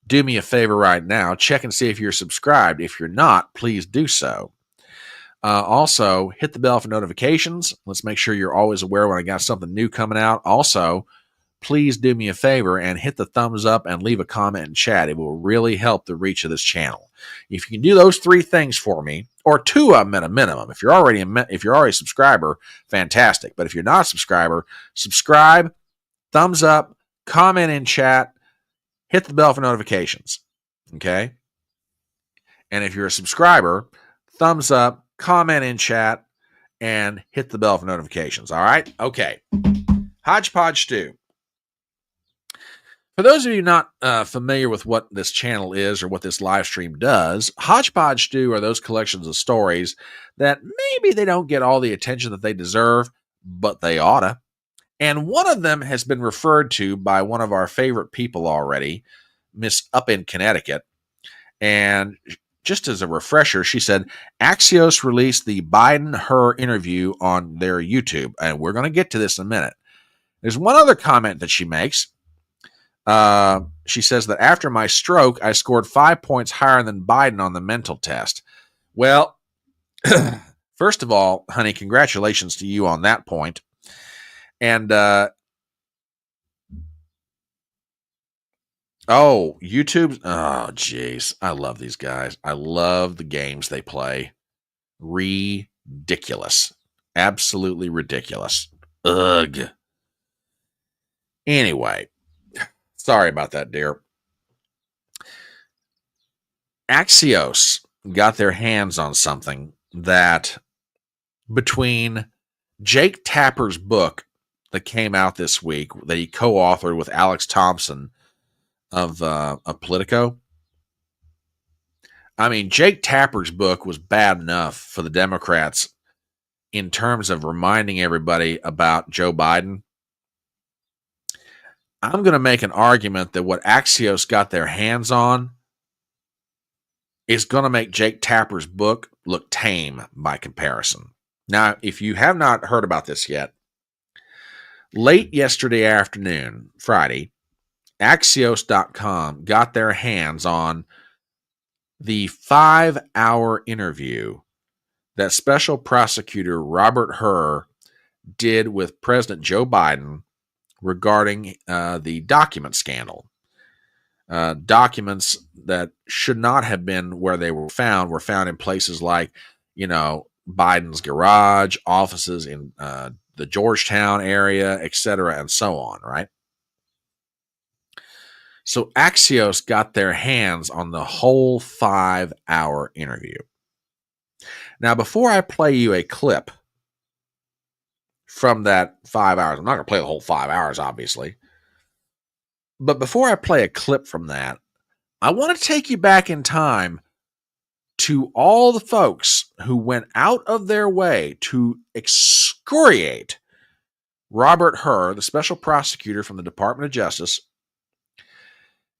do me a favor right now. Check and see if you're subscribed. If you're not, please do so. Also, hit the bell for notifications. Let's make sure you're always aware when I got something new coming out. Also, please do me a favor and hit the thumbs up and leave a comment in chat. It will really help the reach of this channel. If you can do those 3 things for me, or 2 of them at a minimum, if you're already a subscriber, fantastic. But if you're not a subscriber, subscribe, thumbs up, comment in chat, hit the bell for notifications. Okay? And if you're a subscriber, thumbs up, comment in chat, and hit the bell for notifications. All right? Okay. HodgePodge Stew. For those of you not familiar with what this channel is or what this live stream does, HodgePodge Stew are those collections of stories that maybe they don't get all the attention that they deserve, but they oughta. And one of them has been referred to by one of our favorite people already, Miss Up in Connecticut. And just as a refresher, she said, Axios released the Biden-Hur interview on their YouTube. And we're going to get to this in a minute. There's one other comment that she makes. She says that after my stroke, I scored 5 points higher than Biden on the mental test. Well, first of all, honey, congratulations to you on that point. And, YouTube. Oh, jeez. I love these guys. I love the games they play. Ridiculous. Absolutely ridiculous. Ugh. Anyway. Sorry about that, dear. Axios got their hands on something that, between Jake Tapper's book that came out this week that he co-authored with Alex Thompson of Politico. I mean, Jake Tapper's book was bad enough for the Democrats in terms of reminding everybody about Joe Biden. I'm going to make an argument that what Axios got their hands on is going to make Jake Tapper's book look tame by comparison. Now, if you have not heard about this yet, late yesterday afternoon, Friday, Axios.com got their hands on the 5-hour interview that Special Prosecutor Robert Hur did with President Joe Biden regarding the document scandal. Documents that should not have been where they were found in places like, Biden's garage, offices in the Georgetown area, etc., and so on, right? So Axios got their hands on the whole 5-hour interview. Now, before I play you a clip from that 5 hours, I'm not going to play the whole 5 hours, obviously. But before I play a clip from that, I want to take you back in time to all the folks who went out of their way to excoriate Robert Hur, the special prosecutor from the Department of Justice.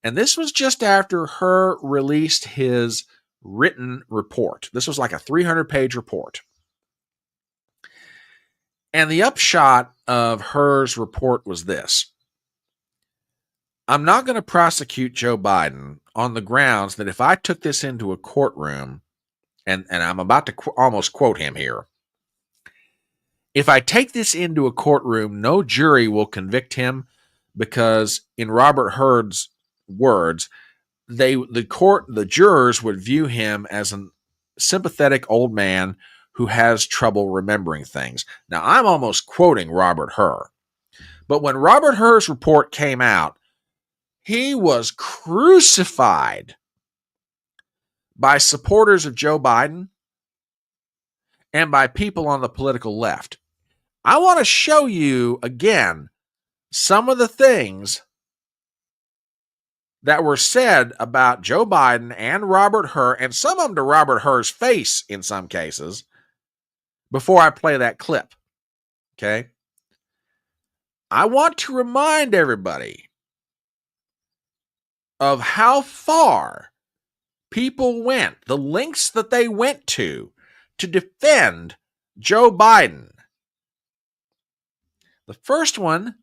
And this was just after Hur released his written report. This was like a 300-page report. And the upshot of Hur's report was this. I'm not going to prosecute Joe Biden on the grounds that if I took this into a courtroom, and I'm about to almost quote him here, if I take this into a courtroom, no jury will convict him because, in Robert Hur's words, the jurors would view him as a sympathetic old man who has trouble remembering things. Now, I'm almost quoting Robert Hur. But when Robert Hur's report came out, he was crucified by supporters of Joe Biden and by people on the political left. I want to show you again some of the things that were said about Joe Biden and Robert Hur, and some of them to Robert Hur's face in some cases, before I play that clip. Okay? I want to remind everybody of how far people went, the lengths that they went to defend Joe Biden. The first one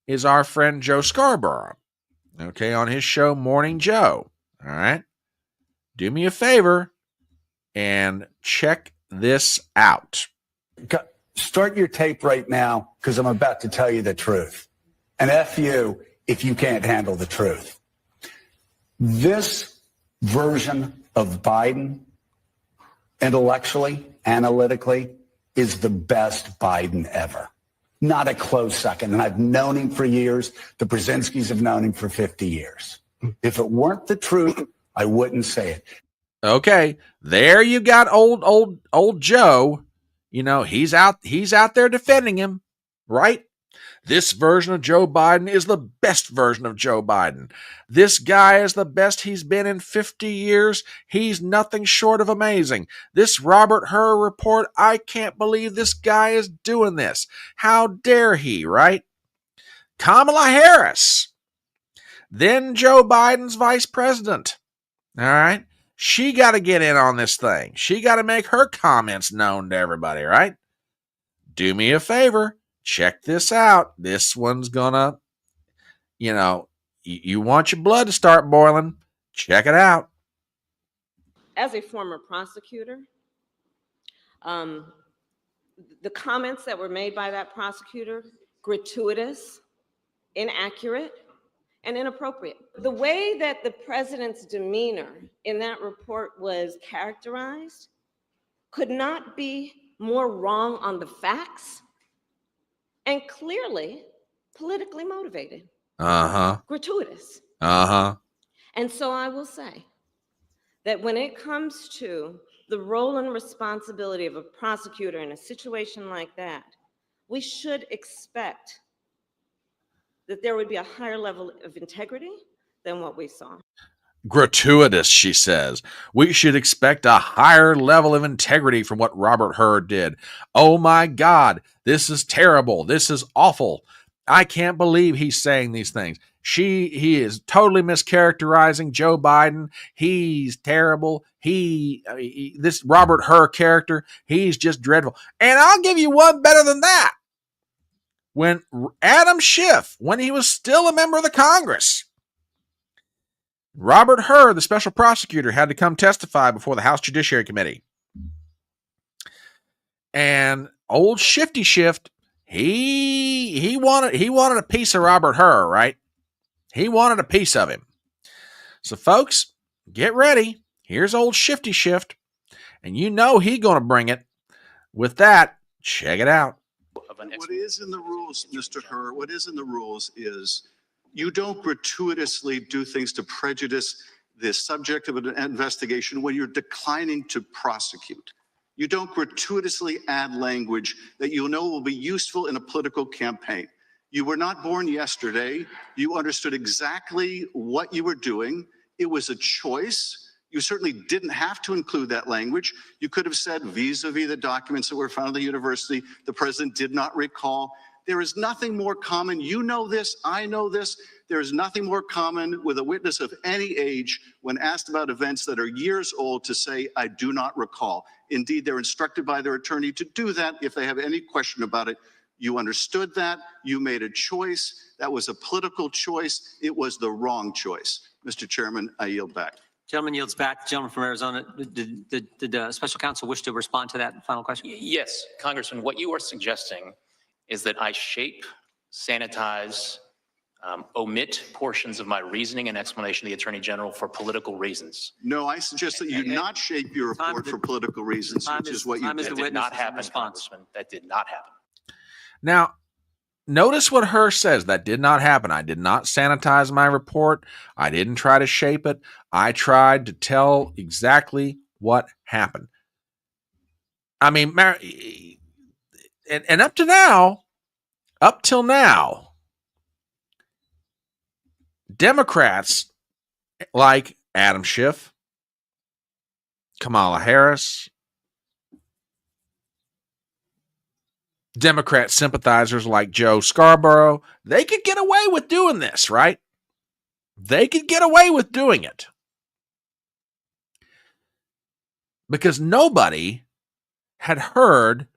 is our friend Joe Scarborough, okay, on his show Morning Joe. All right. Do me a favor and check this out. Start your tape right now, because I'm about to tell you the truth. And F you if you can't handle the truth. This version of Biden, intellectually, analytically, is the best Biden ever. Not a close second. And I've known him for years. The Brzezinskis have known him for 50 years. If it weren't the truth, I wouldn't say it. Okay, there you got old Joe. You know, he's out there defending him, right? This version of Joe Biden is the best version of Joe Biden. This guy is the best he's been in 50 years. He's nothing short of amazing. This Robert Hur report, I can't believe this guy is doing this. How dare he, right? Kamala Harris, then Joe Biden's vice president. All right? She got to get in on this thing. She got to make her comments known to everybody, right? Do me a favor. Check this out. This one's gonna, you want your blood to start boiling. Check it out. As a former prosecutor, the comments that were made by that prosecutor, gratuitous, inaccurate, and inappropriate. The way that the president's demeanor in that report was characterized could not be more wrong on the facts and clearly politically motivated. Gratuitous. And so I will say that when it comes to the role and responsibility of a prosecutor in a situation like that, we should expect that there would be a higher level of integrity than what we saw. Gratuitous, she says. We should expect a higher level of integrity from what Robert Hur did. Oh my God, this is terrible. This is awful. I can't believe he's saying these things. He is totally mischaracterizing Joe Biden. He's terrible. This Robert Hur character, he's just dreadful. And I'll give you one better than that. When Adam Schiff, when he was still a member of the Congress, Robert Hur, the special prosecutor, had to come testify before the House Judiciary Committee. And old Shifty Shift, he wanted a piece of Robert Hur, right? He wanted a piece of him. So folks, get ready. Here's old Shifty Shift. And you know he's going to bring it. With that, check it out. What is in the rules, Mr. Hur, what is in the rules is you don't gratuitously do things to prejudice the subject of an investigation when you're declining to prosecute. You don't gratuitously add language that you know will be useful in a political campaign. You were not born yesterday. You understood exactly what you were doing. It was a choice. You certainly didn't have to include that language. You could have said vis-a-vis the documents that were found at the university, the president did not recall. There is nothing more common. You know this, I know this. There is nothing more common with a witness of any age when asked about events that are years old to say, I do not recall. Indeed, they're instructed by their attorney to do that if they have any question about it. You understood that. You made a choice. That was a political choice. It was the wrong choice. Mr. Chairman, I yield back. Gentleman yields back. Gentleman from Arizona, did special counsel wish to respond to that final question? Yes, Congressman, what you are suggesting is that I shape, sanitize, omit portions of my reasoning and explanation to the Attorney General for political reasons. No, I suggest that you not shape your report for political reasons, which is what you did. That did not happen, Congressman. That did not happen. Now, notice what Hur says. That did not happen. I did not sanitize my report. I didn't try to shape it. I tried to tell exactly what happened. I mean, and up till now, Democrats like Adam Schiff, Kamala Harris, Democrat sympathizers like Joe Scarborough, they could get away with doing this, right? They could get away with doing it. Because nobody had heard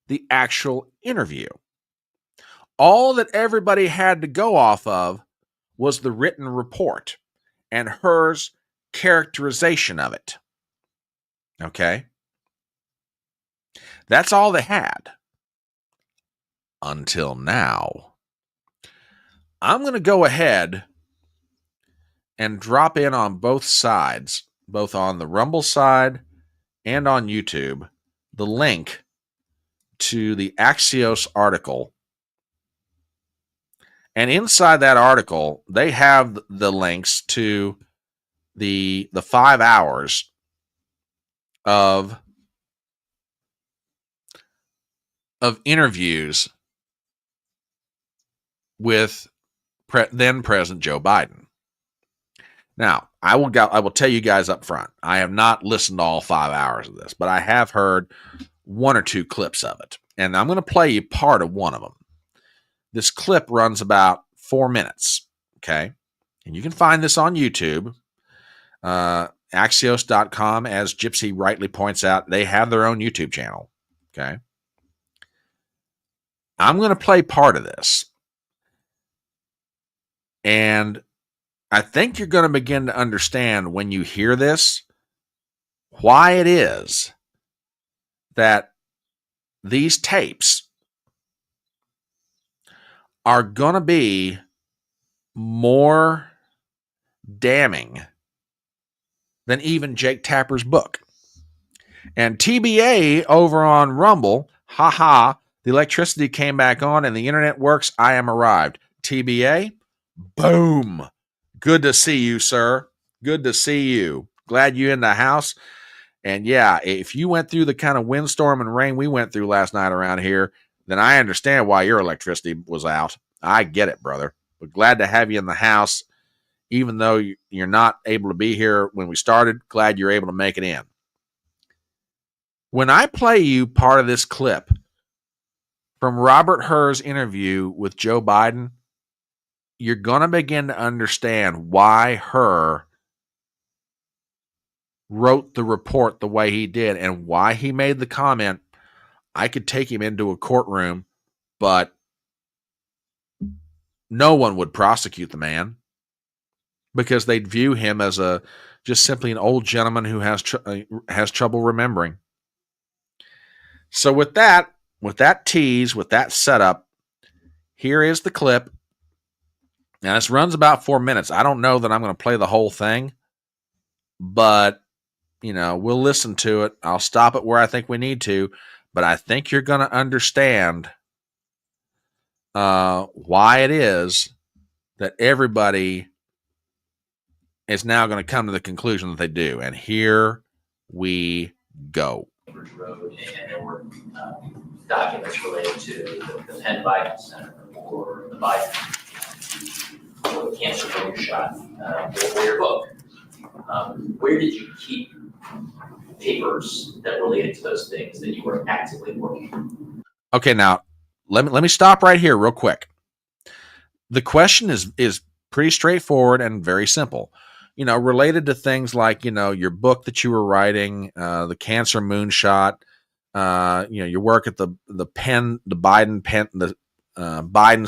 the actual interview. All that everybody had to go off of was the written report and Her's characterization of it. Okay? That's all they had. Until now. I'm going to go ahead and drop in on both sides, both on the Rumble side and on YouTube, the link to the Axios article. And inside that article, they have the links to the 5 hours of interviews with then President Joe Biden. Now, I will tell you guys up front, I have not listened to all 5 hours of this, but I have heard 1 or 2 clips of it. And I'm going to play you part of one of them. This clip runs about 4 minutes, okay? And you can find this on YouTube. Axios.com, as Gypsy rightly points out, they have their own YouTube channel, okay? I'm going to play part of this. And I think you're going to begin to understand when you hear this why it is that these tapes are going to be more damning than even Jake Tapper's book. And TBA over on Rumble, haha, the electricity came back on and the internet works. I am arrived. TBA, boom. Good to see you, sir. Good to see you. Glad you in the house. And yeah, if you went through the kind of windstorm and rain we went through last night around here, then I understand why your electricity was out. I get it, brother. But glad to have you in the house. Even though you're not able to be here when we started, glad you're able to make it in. When I play you part of this clip from Robert Her's interview with Joe Biden, you're going to begin to understand why Her wrote the report the way he did and why he made the comment, I could take him into a courtroom, but no one would prosecute the man because they'd view him as just simply an old gentleman who has trouble remembering. So with that tease, with that setup, here is the clip. Now, this runs about 4 minutes. I don't know that I'm going to play the whole thing, but, we'll listen to it. I'll stop it where I think we need to, but I think you're going to understand why it is that everybody is now going to come to the conclusion that they do. And here we go. Road, and there were documents related to the Penn Biden Center or the Biden or the cancer shot or your book. Where did you keep papers that related to those things that you were actively working on? Okay, now let me stop right here real quick. The question is pretty straightforward and very simple. Related to things like, your book that you were writing, the cancer moonshot, your work at the Biden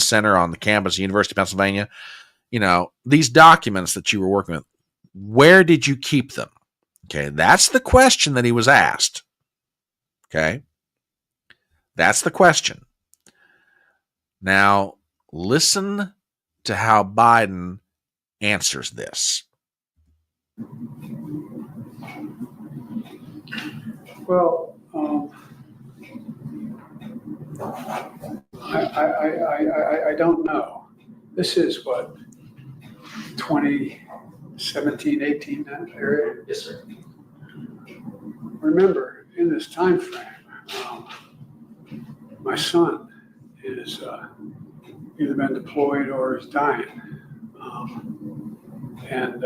Center on the campus of University of Pennsylvania, these documents that you were working with, where did you keep them? Okay, that's the question that he was asked. Okay, that's the question. Now, listen to how Biden answers this. Well, I don't know. This is what, 2017, 18, that area? Yes, sir. Remember, in this time frame, my son is either been deployed or is dying. And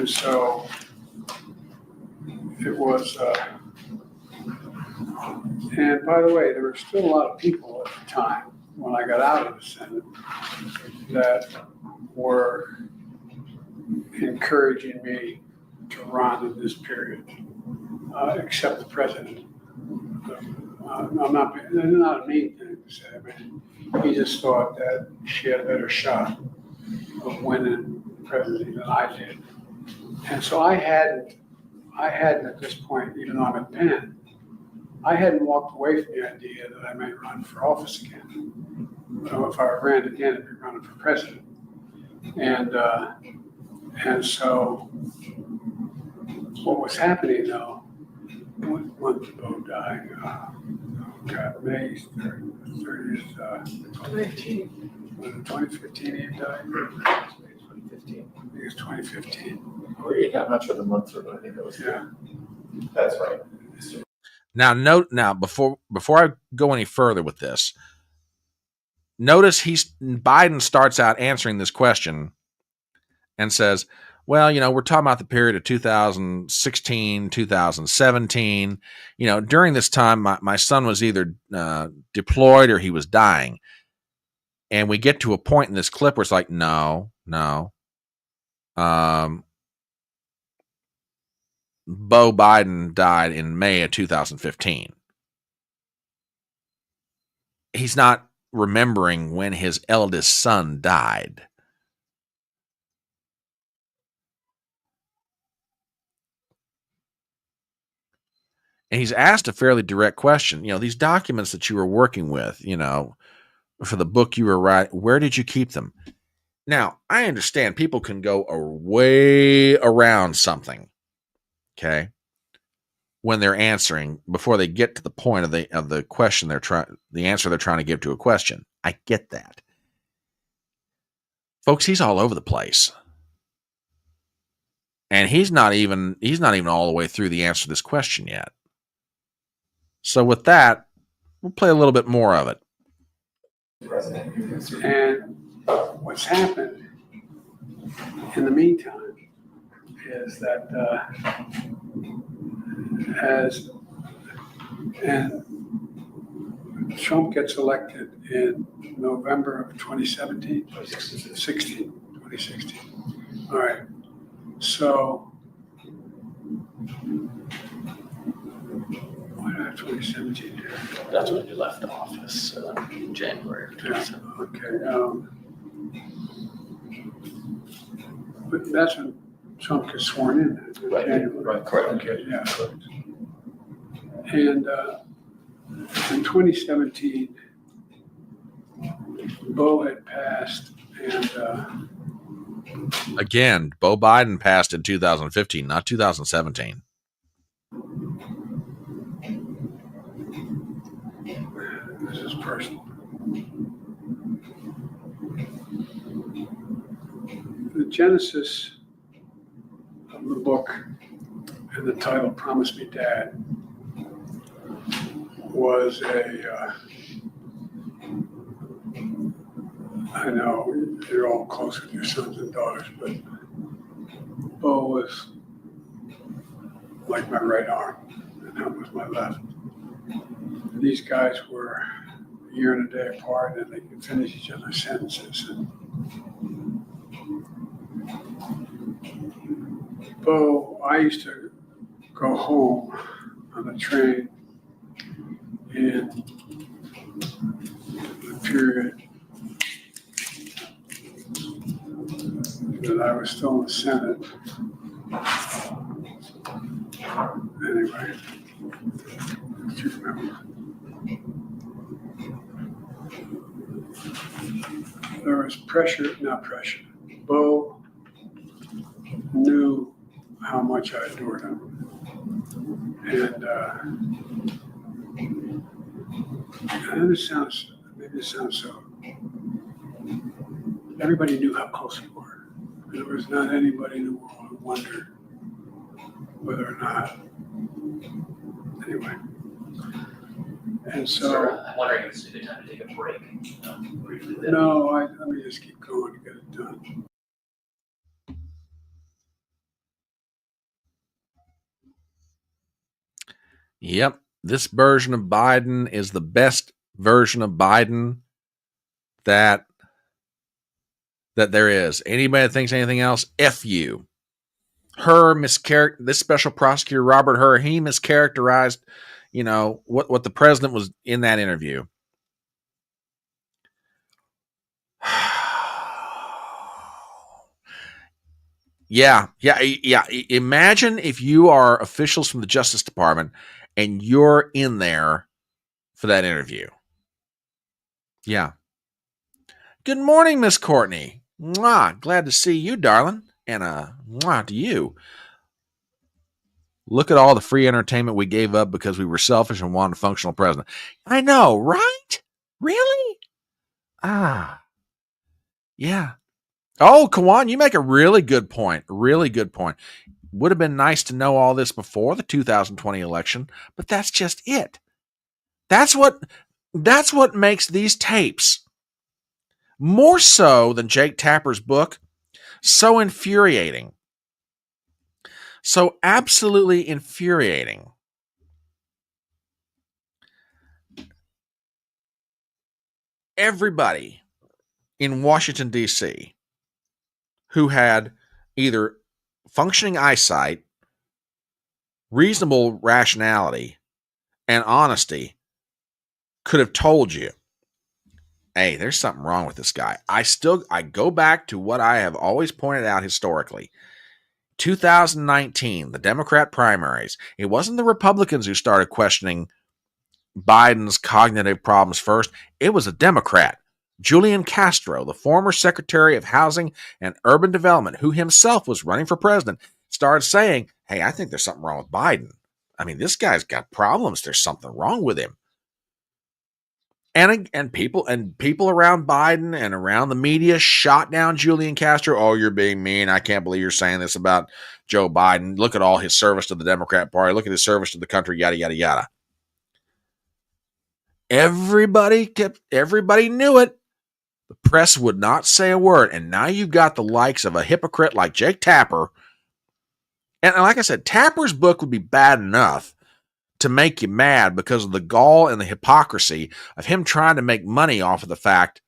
so it was, and by the way, there were still a lot of people at the time when I got out of the Senate that were encouraging me to run in this period, except the president. I'm not, it's not a mean thing to say, but he just thought that she had a better shot of winning the presidency than I did. And so I hadn't at this point, even though I'm at Penn, I hadn't walked away from the idea that I might run for office again. If I ran again, I'd be running for president. And so what was happening though, when did Bo die? May 30th, 2015. Was it 2015 he died? 2015. I think it's 2015. I'm not sure the months or I think it was. Yeah. That's right. Now before I go any further with this, notice Biden starts out answering this question and says, well, we're talking about the period of 2016, 2017. During this time, my son was either deployed or he was dying. And we get to a point in this clip where it's like, no. Bo Biden died in May of 2015. He's not remembering when his eldest son died. And he's asked a fairly direct question. These documents that you were working with, for the book you were writing, where did you keep them? Now, I understand people can go way around something, okay, when they're answering before they get to the point of the question the answer they're trying to give to a question. I get that. Folks, he's all over the place. And he's not even all the way through the answer to this question yet. So with that, we'll play a little bit more of it. And what's happened in the meantime is that Trump gets elected in November of 2017, 2016. All right. So, why did I have 2017 here? That's when you left office in January of 2017. Okay. But that's when Trump gets sworn in. Right. January. Right. Correct. Okay. Yeah. And in 2017, Bo had passed, and again, Bo Biden passed in 2015, not 2017. This is personal. The genesis of the book and the title "Promise Me, Dad" was I know you're all close with your sons and daughters, but Bo was like my right arm, and that was my left. And these guys were a year and a day apart, and they could finish each other's sentences. And Bo, I used to go home on the train in the period that I was still in the Senate. Anyway, if you remember. There was not pressure. Bo knew how much I adored him. And maybe it sounds so. Everybody knew how close we were. There was not anybody in the world who wondered whether or not. Anyway. And so. Sir, I'm wondering if it's a good time to take a break. Briefly. No, let me just keep going to get it done. Yep. This version of Biden is the best version of Biden that there is. Anybody that thinks anything else, F you. This special prosecutor, Robert Hur, he mischaracterized you know, what the president was in that interview. Yeah. Imagine if you are officials from the Justice Department and you're in there for that interview. Yeah. Good morning, Miss Courtney. Mwah. Glad to see you, darling. And mwah to you. Look at all the free entertainment we gave up because we were selfish and wanted a functional president. I know, right? Really? Yeah. Oh, Kawan, you make a really good point. Really good point. Would have been nice to know all this before the 2020 election, but that's just it. That's what makes these tapes, more so than Jake Tapper's book, so infuriating. So absolutely infuriating. Everybody in Washington, D.C., who had either functioning eyesight, reasonable rationality, and honesty could have told you, hey, there's something wrong with this guy. I go back to what I have always pointed out historically. 2019, the Democrat primaries, it wasn't the Republicans who started questioning Biden's cognitive problems first. It was a Democrat, Julian Castro, the former Secretary of Housing and Urban Development, who himself was running for president, started saying, hey, I think there's something wrong with Biden. I mean, this guy's got problems. There's something wrong with him. And people around Biden and around the media shot down Julian Castro. Oh, you're being mean. I can't believe you're saying this about Joe Biden. Look at all his service to the Democrat Party. Look at his service to the country, yada, yada, yada. Everybody knew it. The press would not say a word. And now you've got the likes of a hypocrite like Jake Tapper. And like I said, Tapper's book would be bad enough to make you mad because of the gall and the hypocrisy of him trying to make money off of the fact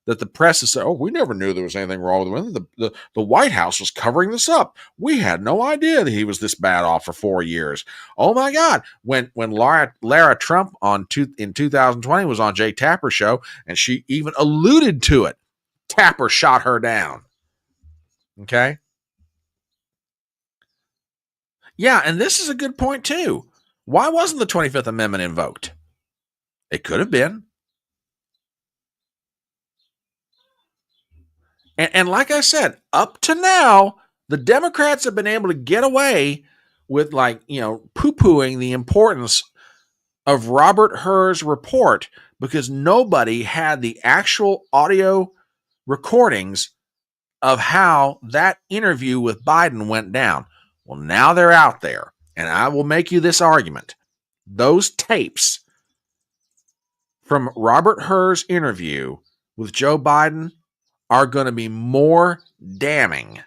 that the press has said, oh, we never knew there was anything wrong with him. The White House was covering this up. We had no idea that he was this bad off for 4 years. Oh my God. When Lara Trump in 2020 was on Jay Tapper's show, and she even alluded to it, Tapper shot her down. Okay? Yeah, and this is a good point too. Why wasn't the 25th Amendment invoked? It could have been. And like I said, up to now, the Democrats have been able to get away with, poo-pooing the importance of Robert Hur's report because nobody had the actual audio recordings of how that interview with Biden went down. Well, now they're out there. And I will make you this argument. Those tapes from Robert Hur's interview with Joe Biden are going to be more damning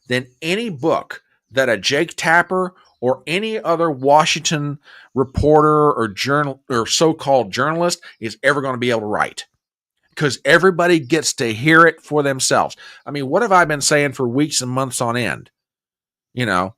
than any book that a Jake Tapper or any other Washington reporter or so-called journalist is ever going to be able to write. Because everybody gets to hear it for themselves. I mean, what have I been saying for weeks and months on end? You know,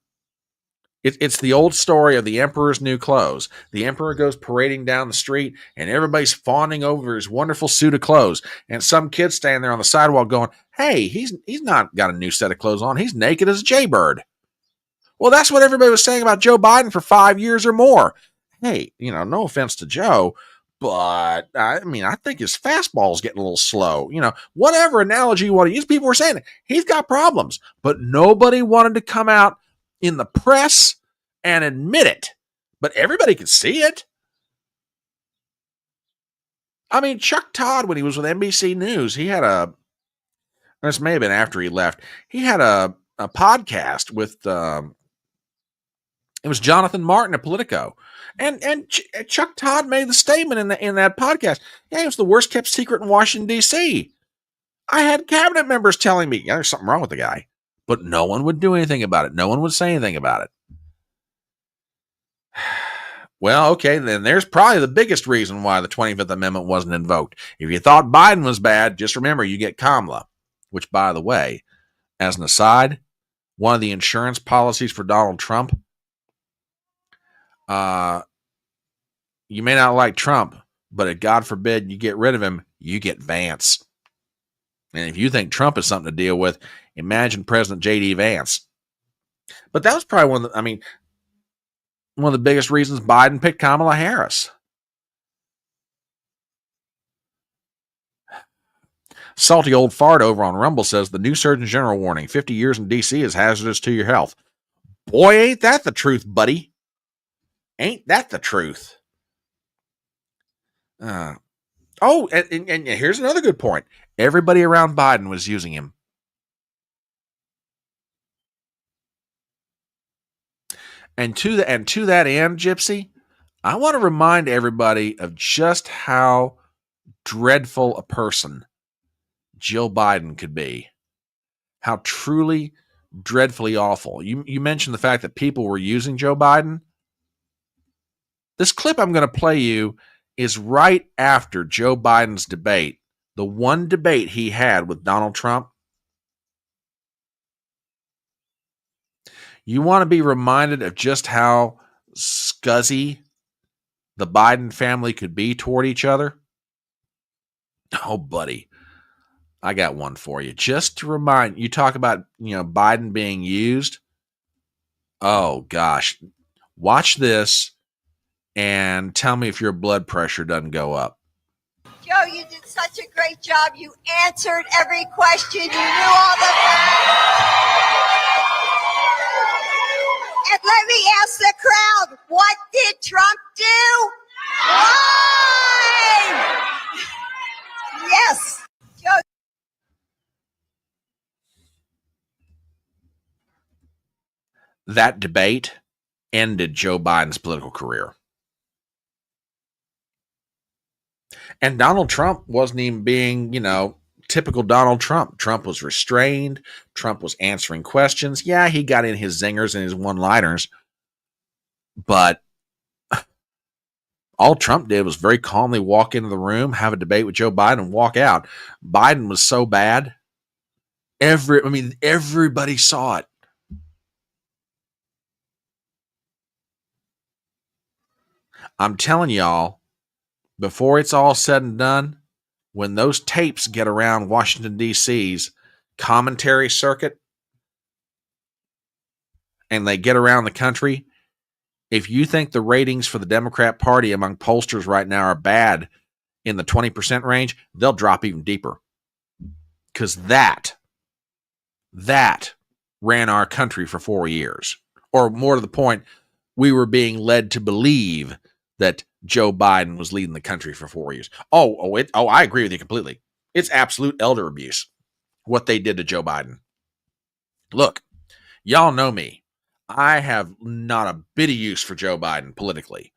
it's the old story of the emperor's new clothes. The emperor goes parading down the street and everybody's fawning over his wonderful suit of clothes. And some kid standing there on the sidewalk going, hey, he's not got a new set of clothes on. He's naked as a jaybird. Well, that's what everybody was saying about Joe Biden for 5 years or more. Hey, no offense to Joe, but I think his fastball is getting a little slow. Whatever analogy you want to use, people were saying it. He's got problems, but nobody wanted to come out in the press and admit it, but everybody could see it. I mean, Chuck Todd, when he was with NBC News, he had this may have been after he left, he had a podcast with, it was Jonathan Martin of Politico. And Chuck Todd made the statement in that podcast. Yeah, it was the worst kept secret in Washington, D.C. I had cabinet members telling me, yeah, there's something wrong with the guy. But no one would do anything about it. No one would say anything about it. Well, okay, then there's probably the biggest reason why the 25th Amendment wasn't invoked. If you thought Biden was bad, just remember you get Kamala, which, by the way, as an aside, one of the insurance policies for Donald Trump you may not like Trump, but if God forbid you get rid of him, you get Vance. And if you think Trump is something to deal with, imagine President J.D. Vance. But that was probably one of the biggest reasons Biden picked Kamala Harris. Salty old fart over on Rumble says the new Surgeon General warning, 50 years in D.C. is hazardous to your health. Boy, ain't that the truth, buddy. Ain't that the truth? And here's another good point. Everybody around Biden was using him. And to that end, Gypsy, I want to remind everybody of just how dreadful a person Jill Biden could be. How truly, dreadfully awful. You mentioned the fact that people were using Joe Biden. This clip I'm going to play you is right after Joe Biden's debate, the one debate he had with Donald Trump. You want to be reminded of just how scuzzy the Biden family could be toward each other? Oh, buddy, I got one for you. Just to remind you, talk about, Biden being used. Oh, gosh. Watch this and tell me if your blood pressure doesn't go up. Joe, you did such a great job. You answered every question. You knew all the facts. And let me ask the crowd, what did Trump do? Why? Yes. Joe. That debate ended Joe Biden's political career. And Donald Trump wasn't even being, typical Donald Trump. Trump was restrained. Trump was answering questions. Yeah, he got in his zingers and his one-liners. But all Trump did was very calmly walk into the room, have a debate with Joe Biden, and walk out. Biden was so bad. Everybody saw it. I'm telling y'all, before it's all said and done, when those tapes get around Washington, D.C.'s commentary circuit and they get around the country, if you think the ratings for the Democrat Party among pollsters right now are bad in the 20% range, they'll drop even deeper. Because that ran our country for 4 years. Or more to the point, we were being led to believe that Joe Biden was leading the country for 4 years. I agree with you completely. It's absolute elder abuse, what they did to Joe Biden. Look, y'all know me. I have not a bit of use for Joe Biden politically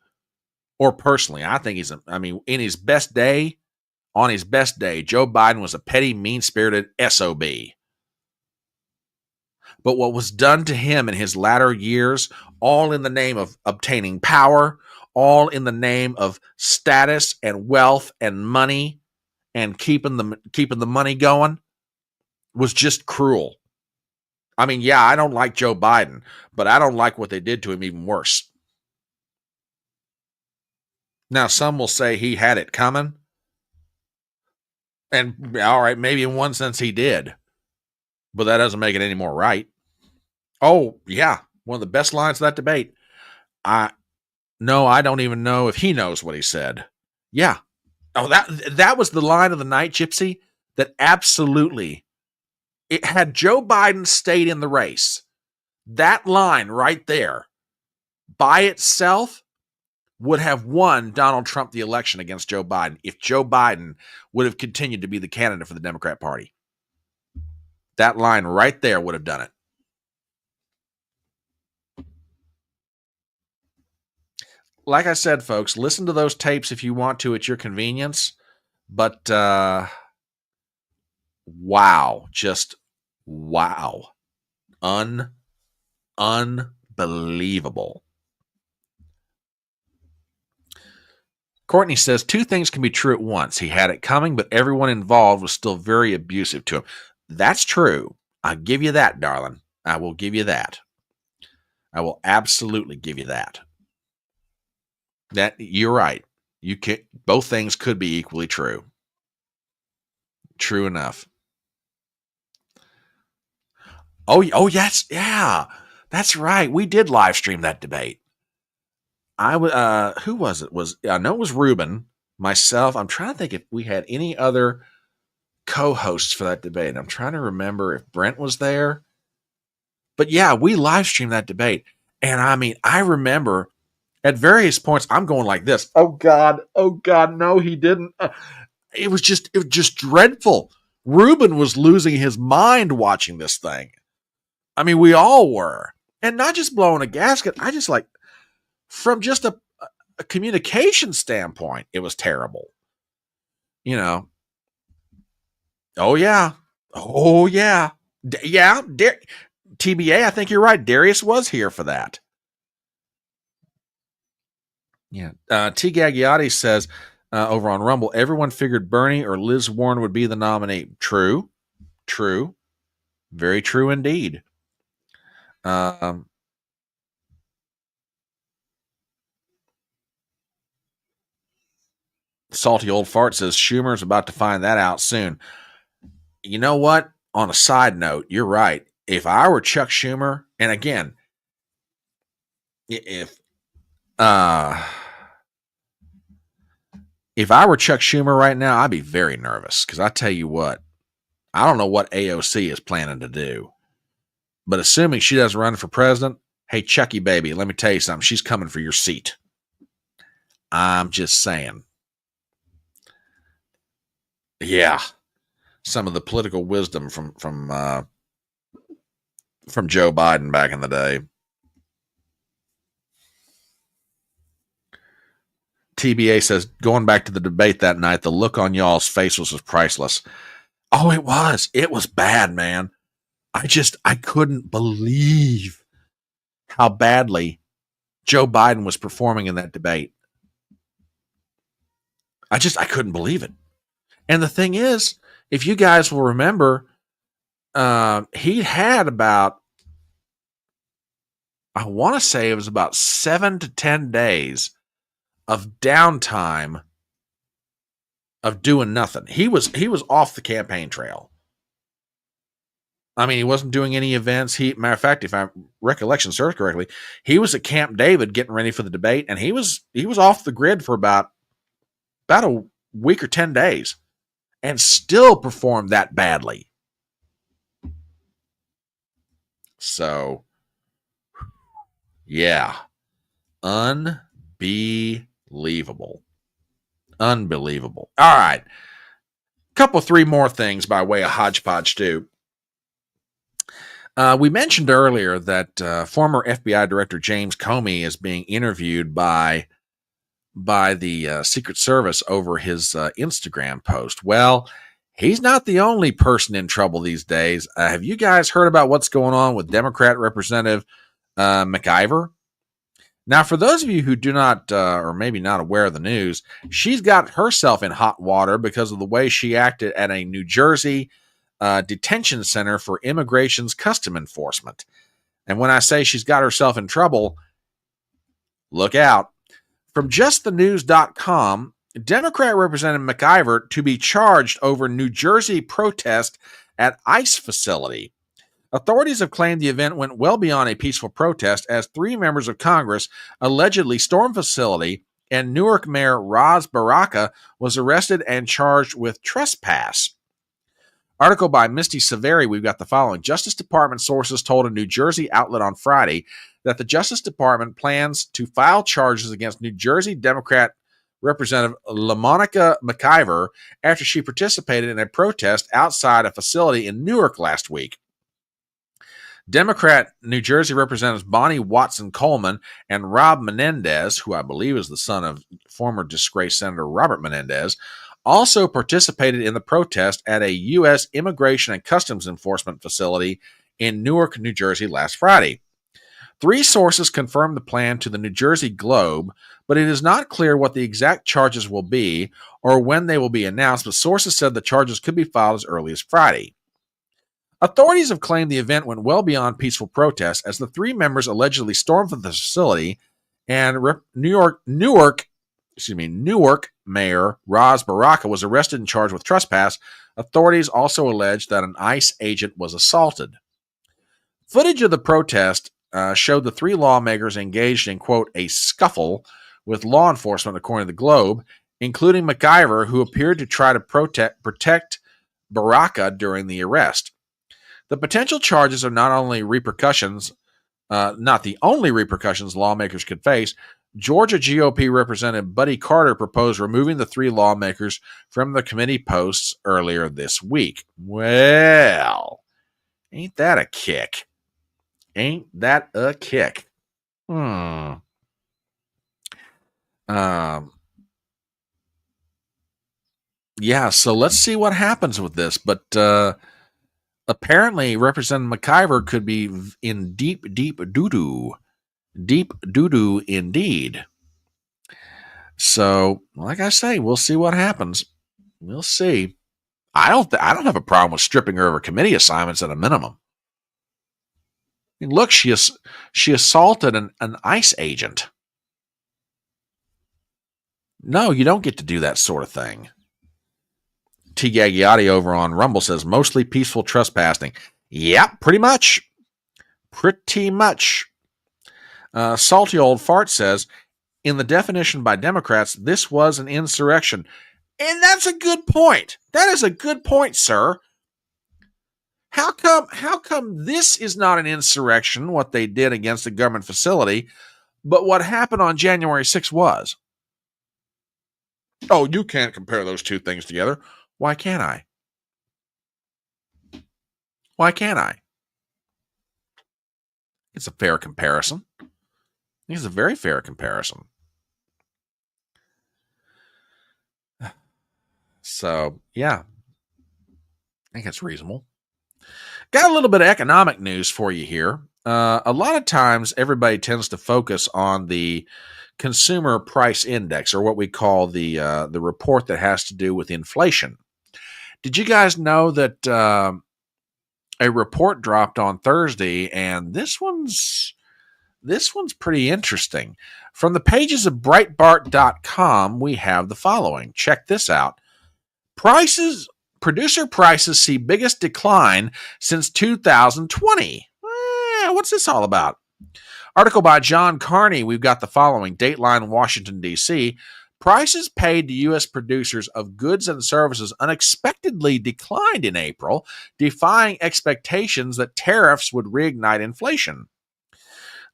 or personally. I think in his best day, on his best day, Joe Biden was a petty, mean-spirited SOB. But what was done to him in his latter years, all in the name of obtaining power, all in the name of status and wealth and money and keeping the money going, was just cruel. I don't like Joe Biden, but I don't like what they did to him even worse. Now, some will say he had it coming. And all right, maybe in one sense he did, but that doesn't make it any more right. Oh, yeah. One of the best lines of that debate. I don't even know if he knows what he said. Yeah. Oh, that was the line of the night, Gypsy, that absolutely, it had Joe Biden stayed in the race. That line right there by itself would have won Donald Trump the election against Joe Biden if Joe Biden would have continued to be the candidate for the Democrat Party. That line right there would have done it. Like I said, folks, listen to those tapes if you want to at your convenience. But wow, just wow. Unbelievable. Courtney says 2 things can be true at once. He had it coming, but everyone involved was still very abusive to him. That's true. I'll give you that, darling. I will give you that. I will absolutely give you that. That you're right. You can both things could be equally true. True enough. Oh yes, yeah. That's right. We did live stream that debate. Who was it? I know it was Ruben, myself. I'm trying to think if we had any other co-hosts for that debate. I'm trying to remember if Brent was there. But yeah, we live streamed that debate. And I mean, I remember at various points I'm going like this. Oh God, no, he didn't. It was just dreadful. Ruben was losing his mind watching this thing. I mean, we all were. And not just blowing a gasket. I just like, from just a communication standpoint, it was terrible. You know. Oh yeah. TBA, I think you're right. Darius was here for that. Yeah. T. Gagliotti says over on Rumble, everyone figured Bernie or Liz Warren would be the nominee. True. Very true indeed. Salty Old Fart says Schumer's about to find that out soon. You know what? On a side note, you're right. If I were Chuck Schumer, and again, if I were Chuck Schumer right now, I'd be very nervous because I tell you what, I don't know what AOC is planning to do. But assuming she doesn't run for president, hey, Chucky baby, let me tell you something. She's coming for your seat. I'm just saying. Yeah. Some of the political wisdom from Joe Biden back in the day. TBA says, going back to the debate that night, the look on y'all's faces was priceless. Oh, it was. It was bad, man. I couldn't believe how badly Joe Biden was performing in that debate. I couldn't believe it. And the thing is, if you guys will remember, he had about, I want to say it was about 7 to 10 days of downtime of doing nothing. He was off the campaign trail. I mean, he wasn't doing any events. Matter of fact, if my recollection serves correctly, he was at Camp David getting ready for the debate, and he was off the grid for about a week or 10 days, and still performed that badly. So, yeah, unbelievable. All right, three more things by way of HodgePodge too. We mentioned earlier that former FBI Director James Comey is being interviewed by the Secret Service over his Instagram post. Well, he's not the only person in trouble these days. Have you guys heard about what's going on with Democrat Representative McIver? Now, for those of you who do not, or maybe not aware of the news, she's got herself in hot water because of the way she acted at a New Jersey detention center for immigration's custom enforcement. And when I say she's got herself in trouble, look out. From justthenews.com, Democrat Representative McIver to be charged over New Jersey protest at ICE facility. Authorities have claimed the event went well beyond a peaceful protest as 3 members of Congress allegedly stormed facility, and Newark Mayor Raz Baraka was arrested and charged with trespass. Article by Misty Severi, we've got the following. Justice Department sources told a New Jersey outlet on Friday that the Justice Department plans to file charges against New Jersey Democrat Representative LaMonica McIver after she participated in a protest outside a facility in Newark last week. Democrat New Jersey Representatives Bonnie Watson Coleman and Rob Menendez, who I believe is the son of former disgraced Senator Robert Menendez, also participated in the protest at a U.S. Immigration and Customs Enforcement facility in Newark, New Jersey last Friday. 3 sources confirmed the plan to the New Jersey Globe, but it is not clear what the exact charges will be or when they will be announced, but sources said the charges could be filed as early as Friday. Authorities have claimed the event went well beyond peaceful protest as the 3 members allegedly stormed from the facility And Newark Mayor Ras Baraka was arrested and charged with trespass. Authorities also alleged that an ICE agent was assaulted. Footage of the protest showed the three lawmakers engaged in, quote, a scuffle with law enforcement, according to the Globe, including McIver, who appeared to try to protect Baraka during the arrest. The potential charges are not the only repercussions lawmakers could face. Georgia GOP Representative Buddy Carter proposed removing the three lawmakers from the committee posts earlier this week. Well, ain't that a kick? Ain't that a kick? Yeah, so let's see what happens with this. But apparently, Representative McIver could be in deep doo-doo. Deep doo-doo indeed. So, like I say, we'll see what happens. We'll see. I don't have a problem with stripping her of her committee assignments at a minimum. I mean, look, she assaulted an ICE agent. No, you don't get to do that sort of thing. T. Gagliotti over on Rumble says, mostly peaceful trespassing. Yep, pretty much. Pretty much. Salty Old Fart says, in the definition by Democrats, this was an insurrection. And that's a good point. That is a good point, sir. How come this is not an insurrection, what they did against a government facility, but what happened on January 6th was? Oh, you can't compare those two things together. Why can't I? Why can't I? It's a fair comparison. It's a very fair comparison. So, yeah. I think it's reasonable. Got a little bit of economic news for you here. A lot of times, everybody tends to focus on the consumer price index, or what we call the report that has to do with inflation. Did you guys know that a report dropped on Thursday, and this one's pretty interesting. From the pages of Breitbart.com, we have the following. Check this out. Producer prices see biggest decline since 2020. What's this all about? Article by John Carney. We've got the following. Dateline, Washington, D.C. Prices paid to U.S. producers of goods and services unexpectedly declined in April, defying expectations that tariffs would reignite inflation.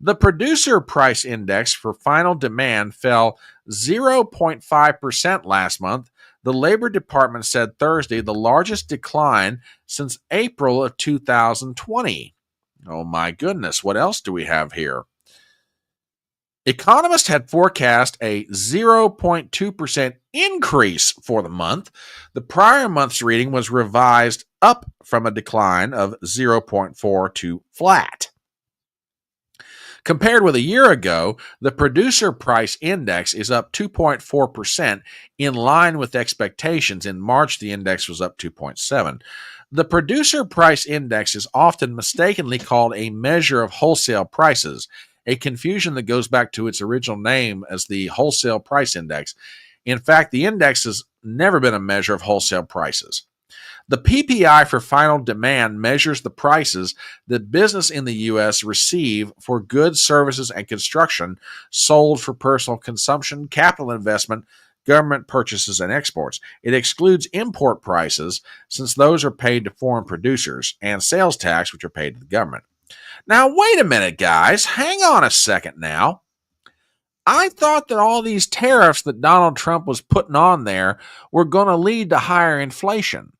The producer price index for final demand fell 0.5% last month. The Labor Department said Thursday the largest decline since April of 2020. Oh my goodness, what else do we have here? Economists had forecast a 0.2% increase for the month. The prior month's reading was revised up from a decline of 0.4 to flat. Compared with a year ago, the producer price index is up 2.4%, in line with expectations. In March, the index was up 2.7%. The producer price index is often mistakenly called a measure of wholesale prices, a confusion that goes back to its original name as the wholesale price index. In fact, the index has never been a measure of wholesale prices. The PPI for final demand measures the prices that business in the U.S. receive for goods, services, and construction sold for personal consumption, capital investment, government purchases, and exports. It excludes import prices, since those are paid to foreign producers, and sales tax, which are paid to the government. Now, wait a minute, guys. Hang on a second now. I thought that all these tariffs that Donald Trump was putting on there were going to lead to higher inflation.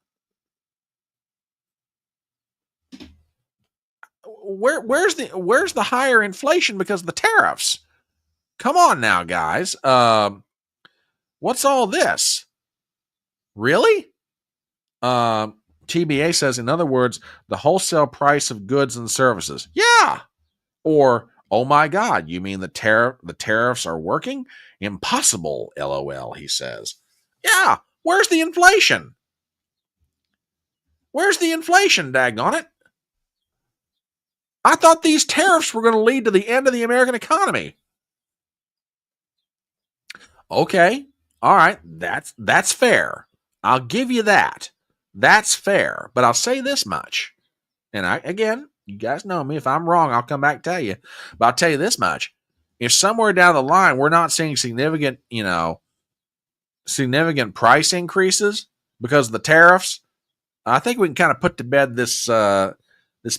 Where's the higher inflation because of the tariffs? Come on now, guys. What's all this? Really? TBA says, in other words, the wholesale price of goods and services. Yeah. Or, oh my God, you mean the tariffs are working? Impossible, LOL, he says. Yeah. Where's the inflation? Where's the inflation, daggone it? I thought these tariffs were going to lead to the end of the American economy. Okay. All right. That's fair. I'll give you that. That's fair. But I'll say this much. And again, you guys know me. If I'm wrong, I'll come back and tell you. But I'll tell you this much. If somewhere down the line we're not seeing significant price increases because of the tariffs, I think we can kind of put to bed this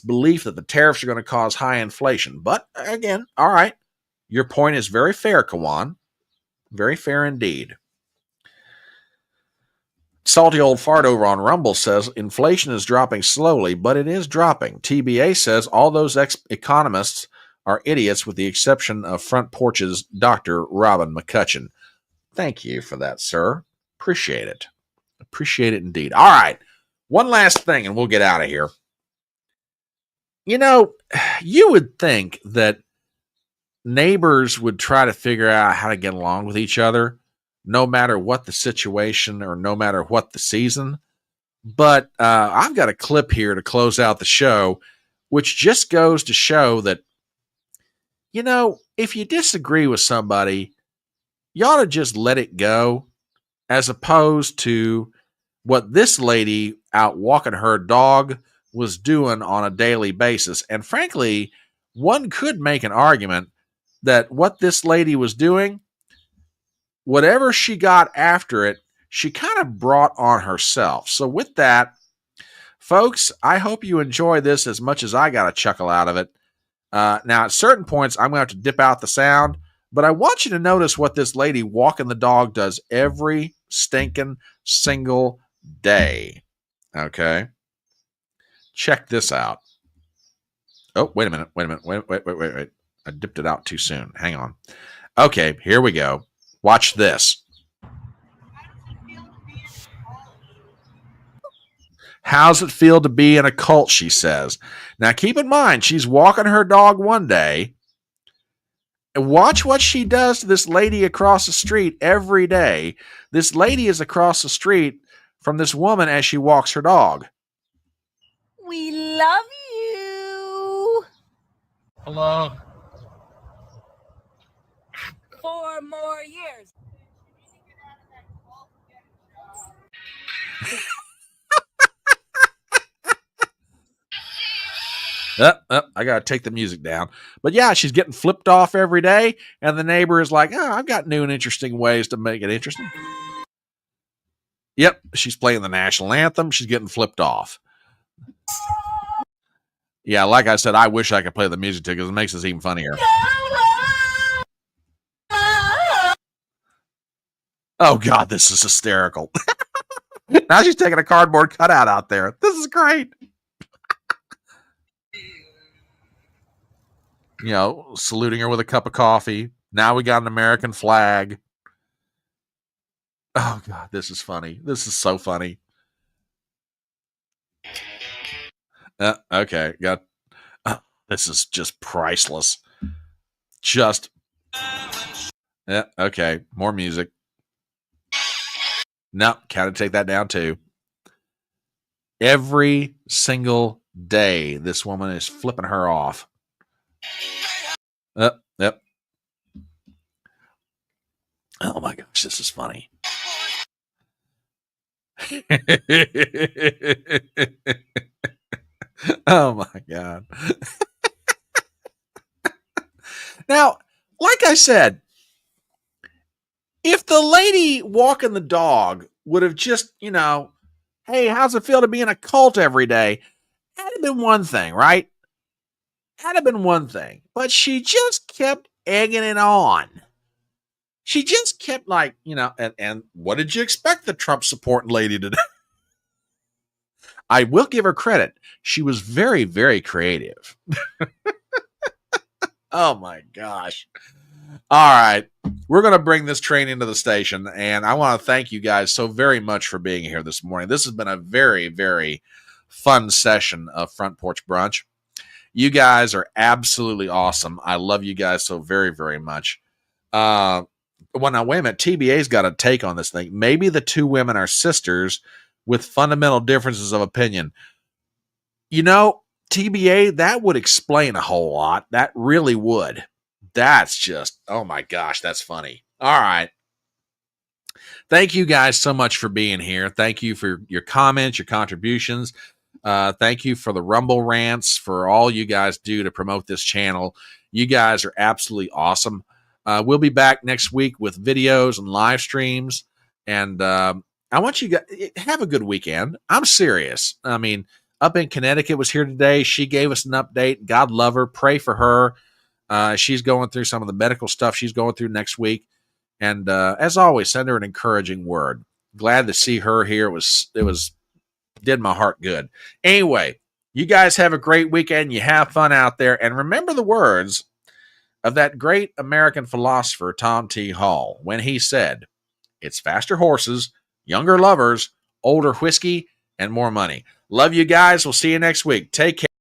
belief that the tariffs are going to cause high inflation. But again, all right, your point is very fair, Kawan. Very fair indeed. Salty Old Fart over on Rumble says inflation is dropping slowly, but it is dropping. TBA says all those economists are idiots with the exception of Front Porch's Dr. Robin McCutcheon. Thank you for that, sir. Appreciate it. Appreciate it indeed. All right. One last thing and we'll get out of here. You know, you would think that neighbors would try to figure out how to get along with each other, no matter what the situation or no matter what the season. But I've got a clip here to close out the show, which just goes to show that, you know, if you disagree with somebody, you ought to just let it go, as opposed to what this lady out walking her dog was doing on a daily basis. And frankly, one could make an argument that what this lady was doing, whatever she got after it, she kind of brought on herself. So with that, folks, I hope you enjoy this as much as I got a chuckle out of it. Now, at certain points, I'm going to have to dip out the sound, but I want you to notice what this lady walking the dog does every stinking single day. Okay? Check this out. Oh, wait a minute. Wait. I dipped it out too soon. Hang on. Okay, here we go. Watch this. How's it feel to be in a cult, she says. Now, keep in mind, she's walking her dog one day. And watch what she does to this lady across the street every day. This lady is across the street from this woman as she walks her dog. We love you. Hello. 4 more years. I got to take the music down. But yeah, she's getting flipped off every day. And the neighbor is like, oh, I've got new and interesting ways to make it interesting. Yep, she's playing the national anthem. She's getting flipped off. Yeah, like I said, I wish I could play the music too because it makes this even funnier. Oh, God, this is hysterical. Now she's taking a cardboard cutout out there. This is great. You know, saluting her with a cup of coffee. Now we got an American flag. Oh, God, this is funny. This is so funny. Okay, got. This is just priceless. Just. Yeah, okay, more music. No, gotta take that down too. Every single day, this woman is flipping her off. Yep. Oh my gosh, this is funny. Oh my God. Now, like I said, if the lady walking the dog would have just, you know, hey, how's it feel to be in a cult every day? That'd have been one thing, right? That'd have been one thing. But she just kept egging it on. She just kept like, you know, and what did you expect the Trump supporting lady to do? I will give her credit. She was very, very creative. Oh my gosh. All right. We're going to bring this train into the station, and I want to thank you guys so very much for being here this morning. This has been a very, very fun session of Front Porch Brunch. You guys are absolutely awesome. I love you guys so very, very much. Well, now, wait a minute. TBA's got a take on this thing. Maybe the two women are sisters with fundamental differences of opinion. You know, TBA, that would explain a whole lot. That really would. That's just, oh my gosh, that's funny. All right. Thank you guys so much for being here. Thank you for your comments, your contributions. Thank you for the Rumble rants, for all you guys do to promote this channel. You guys are absolutely awesome. We'll be back next week with videos and live streams. And I want you guys have a good weekend. I'm serious. I mean, up in Connecticut was here today. She gave us an update. God love her. Pray for her. She's going through some of the medical stuff she's going through next week. And as always, send her an encouraging word. Glad to see her here. It was did my heart good. Anyway, you guys have a great weekend. You have fun out there. And remember the words of that great American philosopher, Tom T. Hall, when he said, "It's faster horses, younger lovers, older whiskey, and more money." Love you guys. We'll see you next week. Take care.